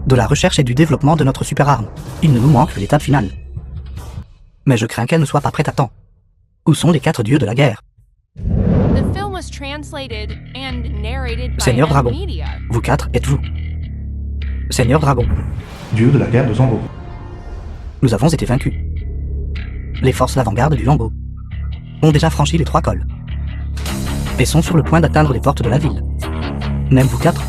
de la recherche et du développement de notre super arme? Il ne nous manque que l'étape finale. Mais je crains qu'elle ne soit pas prête à temps. Où sont les 4 dieux de la guerre? The film was translated and narrated by Seigneur Dragon, Media. vous 4 êtes-vous? Seigneur Dragon, Dieu de la guerre de Zongo. nous avons été vaincus. Les forces d'avant-garde du Longo ont déjà franchi les 3 cols et sont sur le point d'atteindre les portes de la ville. Même vous 4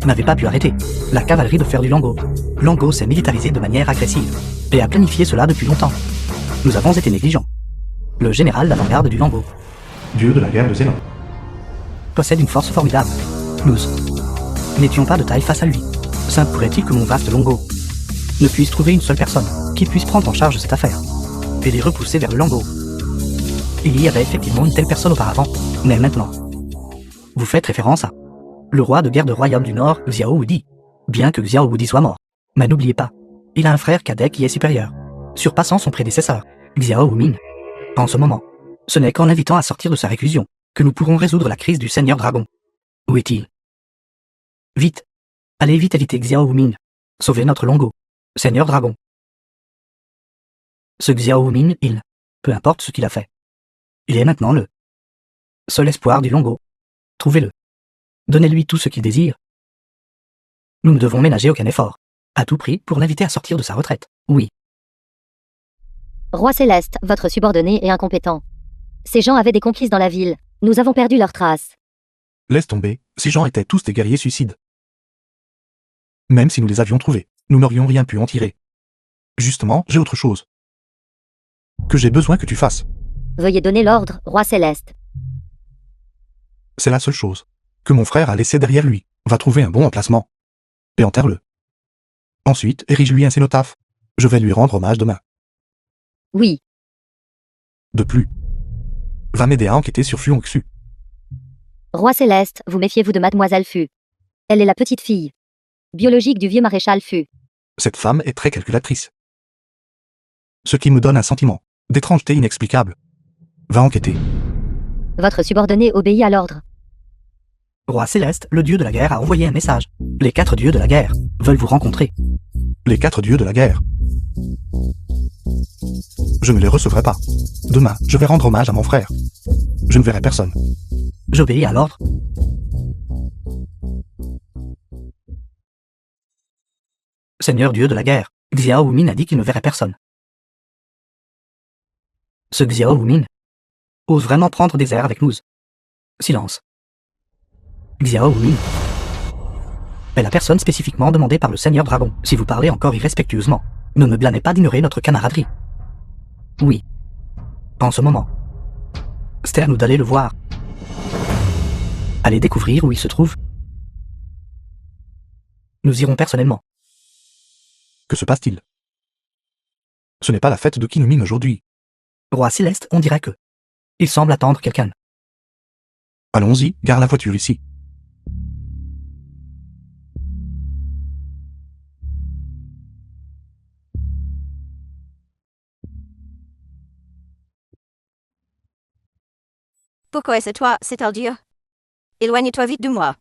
n'avez pas pu arrêter la cavalerie de fer du Longo. Longo s'est militarisé de manière agressive et a planifié cela depuis longtemps. Nous avons été négligents. Le général d'avant-garde du Longo Dieu de la guerre de Zénon. possède une force formidable. Nous n'étions pas de taille face à lui. Simple pourrait-il que mon vaste Longo ne puisse trouver une seule personne qui puisse prendre en charge cette affaire et les repousser vers le Longo. Il y avait effectivement une telle personne auparavant, mais maintenant, vous faites référence à le roi de guerre du royaume du Nord, Xiao Wudi. Bien que Xiao Wudi soit mort, mais n'oubliez pas, il a un frère cadet qui est supérieur, surpassant son prédécesseur, Xiao Wuming. En ce moment, ce n'est qu'en l'invitant à sortir de sa réclusion que nous pourrons résoudre la crise du Seigneur Dragon. Où est-il? Vite, allez vite éviter Xiao Wuming. Sauvez notre Longo, Seigneur Dragon. Ce Xiao Ming, peu importe ce qu'il a fait. Il est maintenant le seul espoir du Longo. Trouvez-le. Donnez-lui tout ce qu'il désire. Nous ne devons ménager aucun effort, à tout prix, pour l'inviter à sortir de sa retraite. Oui. Roi Céleste, votre subordonné est incompétent. Ces gens avaient des conquises dans la ville. Nous avons perdu leurs traces. Laisse tomber, ces gens étaient tous des guerriers suicides. Même si nous les avions trouvés, nous n'aurions rien pu en tirer. Justement, j'ai autre chose que j'ai besoin que tu fasses. Veuillez donner l'ordre, Roi Céleste. C'est la seule chose que mon frère a laissée derrière lui. Va trouver un bon emplacement et enterre-le. Ensuite, érige-lui un cénotaphe. Je vais lui rendre hommage demain. Oui. De plus, va m'aider à enquêter sur Fuong Xu. Roi Céleste, vous méfiez-vous de Mademoiselle Fu. Elle est la petite fille biologique du vieux maréchal Fu. Cette femme est très calculatrice. Ce qui me donne un sentiment d'étrangeté inexplicable. Va enquêter. Votre subordonné obéit à l'ordre. Roi Céleste, le dieu de la guerre, a envoyé un message. Les 4 dieux de la guerre veulent vous rencontrer. Les 4 dieux de la guerre. Je ne les recevrai pas. Demain, je vais rendre hommage à mon frère. Je ne verrai personne. J'obéis à l'ordre. Seigneur dieu de la guerre, Xiao Wumin a dit qu'il ne verrait personne. Ce Xiao Wumin ose vraiment prendre des airs avec nous. Silence. Xiao Wumin est la personne spécifiquement demandée par le Seigneur Dragon. Si vous parlez encore irrespectueusement, ne me blâmez pas d'ignorer notre camaraderie. Oui. En ce moment. C'est à nous d'aller le voir. Allez découvrir où il se trouve. Nous irons personnellement. Que se passe-t-il? Ce n'est pas la fête de Kinumin aujourd'hui. Roi Céleste, on dirait que il semble attendre quelqu'un. Allons-y, gare la voiture ici. Pourquoi est-ce toi, cet ordure? Éloigne-toi vite de moi.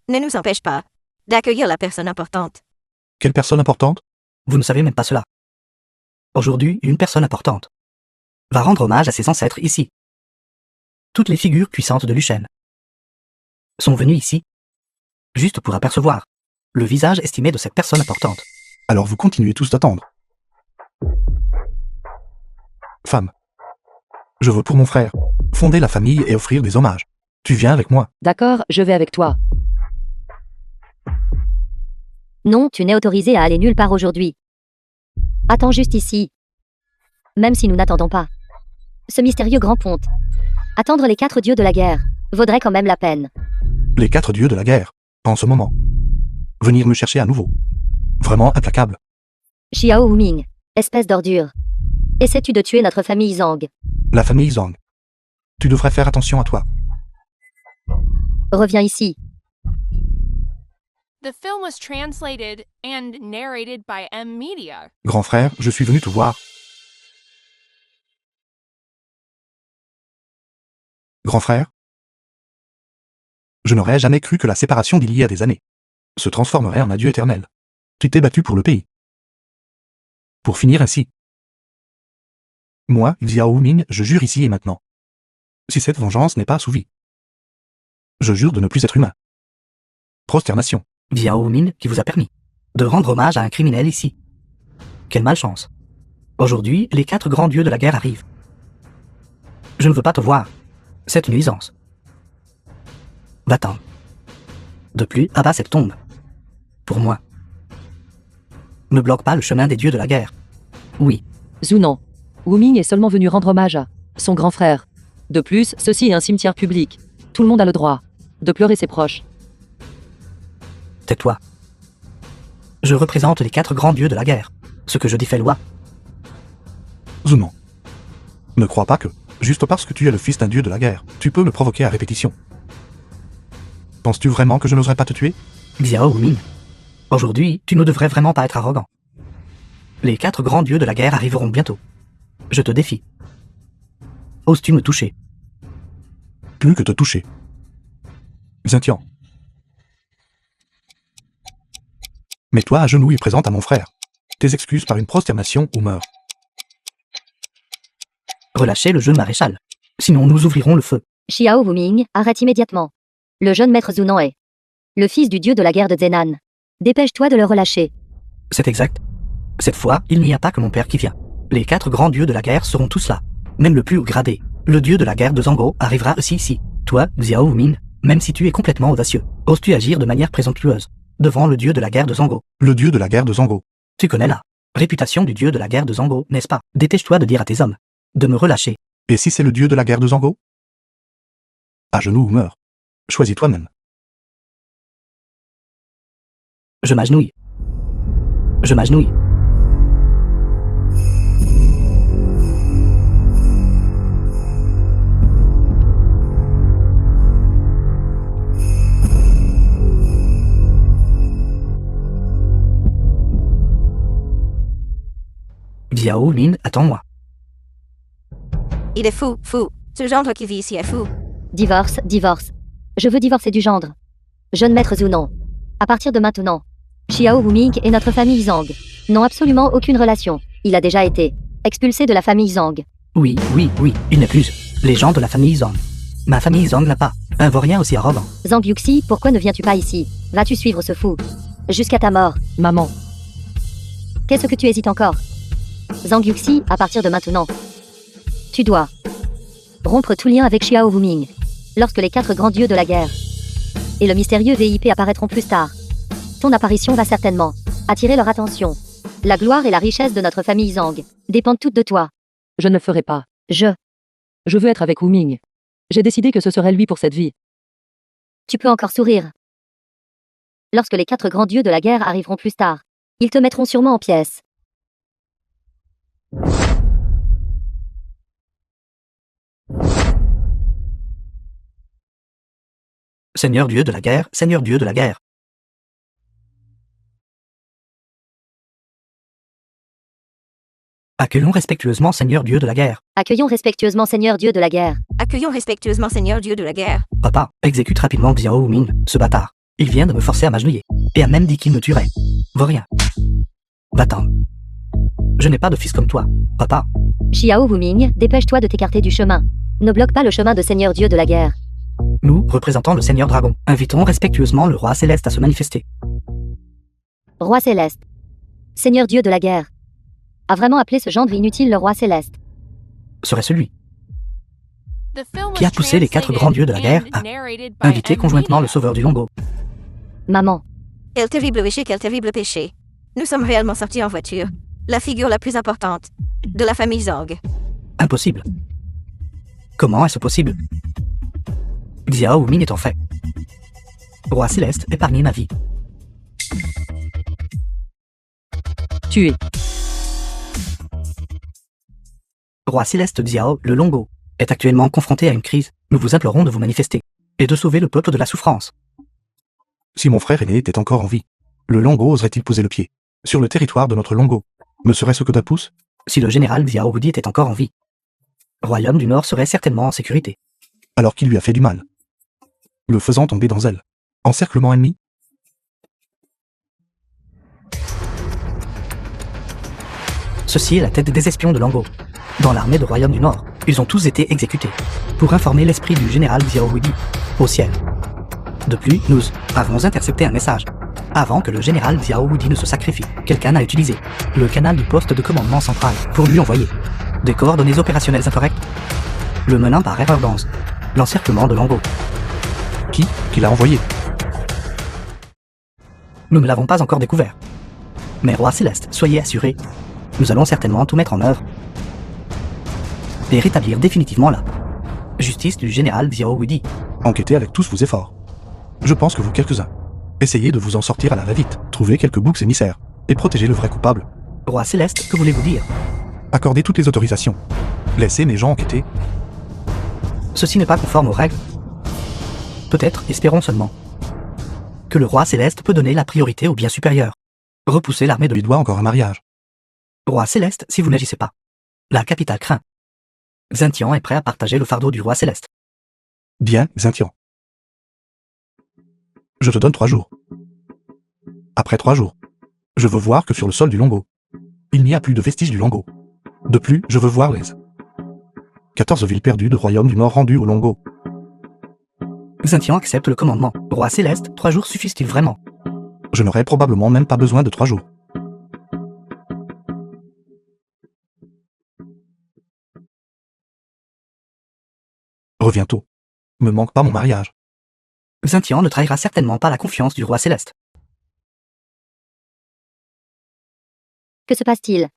Ne nous empêche pas d'accueillir la personne importante. Quelle personne importante? Vous ne savez même pas cela. Aujourd'hui, une personne importante va rendre hommage à ses ancêtres ici. Toutes les figures puissantes de Luchen sont venues ici, juste pour apercevoir le visage estimé de cette personne importante. Alors vous continuez tous d'attendre. Femme. Je veux pour mon frère fonder la famille et offrir des hommages. Tu viens avec moi. D'accord, je vais avec toi. Non, tu n'es autorisé à aller nulle part aujourd'hui. Attends juste ici. Même si nous n'attendons pas. Ce mystérieux grand ponte. Attendre les 4 dieux de la guerre vaudrait quand même la peine. Les 4 dieux de la guerre, en ce moment. Venir me chercher à nouveau. Vraiment implacable. Xiao Wuming, espèce d'ordure. Essaies-tu de tuer notre famille Zhang? La famille Zhang. Tu devrais faire attention à toi. Reviens ici. The film was translated and narrated by M Media. Grand frère, je suis venu te voir. Grand frère? Je n'aurais jamais cru que la séparation d'il y a des années se transformerait en adieu éternel. Tu t'es battu pour le pays. Pour finir ainsi. Moi, Xiao Wuming, je jure ici et maintenant. Si cette vengeance n'est pas assouvie, je jure de ne plus être humain. Prosternation. Xiao Wumin qui vous a permis de rendre hommage à un criminel ici. Quelle malchance. Aujourd'hui, les 4 grands dieux de la guerre arrivent. Je ne veux pas te voir. C'est une nuisance. Va-t'en. De plus, abat cette tombe. Pour moi. Ne bloque pas le chemin des dieux de la guerre. Oui. Zunan. Wuming est seulement venu rendre hommage à son grand frère. De plus, ceci est un cimetière public. Tout le monde a le droit de pleurer ses proches. Tais-toi. Je représente les 4 grands dieux de la guerre. Ce que je dis fait loi. Zunan. Ne crois pas que, juste parce que tu es le fils d'un dieu de la guerre, tu peux me provoquer à répétition. Penses-tu vraiment que je n'oserais pas te tuer? Xiao Wumin. Aujourd'hui, tu ne devrais vraiment pas être arrogant. Les 4 grands dieux de la guerre arriveront bientôt. Je te défie. Oses-tu me toucher? Plus que te toucher. Xintian. Mets-toi à genoux et présente à mon frère tes excuses par une prosternation ou meurs. Relâchez le jeune maréchal. Sinon nous ouvrirons le feu. Xiao Wuming, arrête immédiatement. Le jeune maître Zunan est le fils du dieu de la guerre de Zenan. Dépêche-toi de le relâcher. C'est exact. Cette fois, il n'y a pas que mon père qui vient. Les 4 grands dieux de la guerre seront tous là. Même le plus haut gradé. Le dieu de la guerre de Zango arrivera aussi ici. Toi, Xiao Wumin, même si tu es complètement audacieux, oses-tu agir de manière présomptueuse devant le dieu de la guerre de Zango? Le dieu de la guerre de Zango. Tu connais la réputation du dieu de la guerre de Zango, n'est-ce pas? Dépêche-toi de dire à tes hommes de me relâcher. Et si c'est le dieu de la guerre de Zango? À genoux ou meurs. Choisis toi-même. Je m'agenouille. Je m'agenouille. Xiao Min, attends-moi. Il est fou, fou. Ce gendre qui vit ici est fou. Divorce, divorce. Je veux divorcer du gendre. Jeune maître Zunan. À partir de maintenant, Xiao Wuming et notre famille Zhang n'ont absolument aucune relation. Il a déjà été expulsé de la famille Zhang. Oui, il n'est plus. Les gens de la famille Zhang. Ma famille Zhang n'a pas un vaurien aussi arrogant. Zhang Yuxi, pourquoi ne viens-tu pas ici? Vas-tu suivre ce fou jusqu'à ta mort? Maman. Qu'est-ce que tu hésites encore? Zhang Yuxi, à partir de maintenant, tu dois rompre tout lien avec Xiao Wuming. Lorsque les 4 grands dieux de la guerre et le mystérieux VIP apparaîtront plus tard, ton apparition va certainement attirer leur attention. La gloire et la richesse de notre famille Zhang dépendent toutes de toi. Je ne le ferai pas. Je veux être avec Wuming. J'ai décidé que ce serait lui pour cette vie. Tu peux encore sourire. Lorsque les 4 grands dieux de la guerre arriveront plus tard, ils te mettront sûrement en pièces. Seigneur Dieu de la guerre, Seigneur Dieu de la guerre. Accueillons respectueusement Seigneur Dieu de la guerre. Accueillons respectueusement Seigneur Dieu de la guerre. Accueillons respectueusement Seigneur Dieu de la guerre. Papa, exécute rapidement Xiao Wumin, ce bâtard. Il vient de me forcer à m'agenouiller. Et a même dit qu'il me tuerait. Vaurien. Va-t'en. Je n'ai pas de fils comme toi, papa. Xiao Wuming, dépêche-toi de t'écarter du chemin. Ne bloque pas le chemin de Seigneur Dieu de la guerre. Nous, représentant le Seigneur Dragon, invitons respectueusement le roi céleste à se manifester. Roi céleste. Seigneur Dieu de la guerre. A vraiment appelé ce gendre inutile le roi céleste. Serait celui The film qui a was poussé les 4 grands dieux de la guerre and à narrated by inviter M. conjointement le Media. sauveur du Longo. Maman. Quel terrible péché, quel terrible péché. Nous sommes réellement sortis en voiture. La figure la plus importante de la famille Zhang. Impossible. Comment est-ce possible? Xiao Wumin est en fait. Roi céleste, épargnez ma vie. Tué. Roi céleste Xiao, le Longo, est actuellement confronté à une crise. Nous vous implorons de vous manifester et de sauver le peuple de la souffrance. Si mon frère aîné était encore en vie, le Longo oserait-il poser le pied sur le territoire de notre Longo? Ne serait-ce que d'Apous? Si le général Xiao Wudi était encore en vie, Royaume du Nord serait certainement en sécurité. Alors qu'il lui a fait du mal, le faisant tomber dans elle. Encerclement ennemi? Ceci est la tête des espions de Longo. Dans l'armée de Royaume du Nord, ils ont tous été exécutés pour informer l'esprit du général Xiao Wudi au ciel. De plus, nous avons intercepté un message. Avant que le général Xiao Wudi ne se sacrifie, quelqu'un a utilisé le canal du poste de commandement central pour lui envoyer des coordonnées opérationnelles incorrectes, le menant par erreur dans l'encerclement de Longo. Qui l'a envoyé? Nous ne l'avons pas encore découvert. Mais Roi Céleste, soyez assurés, nous allons certainement tout mettre en œuvre et rétablir définitivement la justice du général Xiao Wudi. Enquêtez avec tous vos efforts. Je pense que vous quelques-uns. Essayez de vous en sortir à la va-vite, trouvez quelques boucs émissaires, et protégez le vrai coupable. Roi Céleste, que voulez-vous dire? Accordez toutes les autorisations. Laissez mes gens enquêter. Ceci n'est pas conforme aux règles. Peut-être, espérons seulement, que le Roi Céleste peut donner la priorité au bien supérieur. Repousser l'armée de Lui doit encore un mariage. Roi Céleste, si vous n'agissez pas, la capitale craint. Xintian est prêt à partager le fardeau du Roi Céleste. Bien, Xintian. Je te donne 3 jours. Après 3 jours, je veux voir que sur le sol du Longo, il n'y a plus de vestiges du Longo. De plus, je veux voir les 14 villes perdues de royaume du Nord rendues au Longo. Xintian accepte le commandement. Roi Céleste, 3 jours suffisent-ils vraiment? Je n'aurais probablement même pas besoin de 3 jours. Reviens tôt. Me manque pas mon mariage. Xintian ne trahira certainement pas la confiance du roi Céleste. Que se passe-t-il?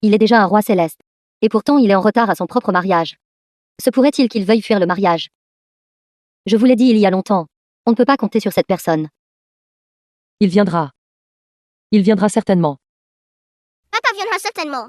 Il est déjà un roi céleste. Et pourtant il est en retard à son propre mariage. Se pourrait-il qu'il veuille fuir le mariage? Je vous l'ai dit il y a longtemps. On ne peut pas compter sur cette personne. Il viendra. Il viendra certainement. Papa viendra certainement.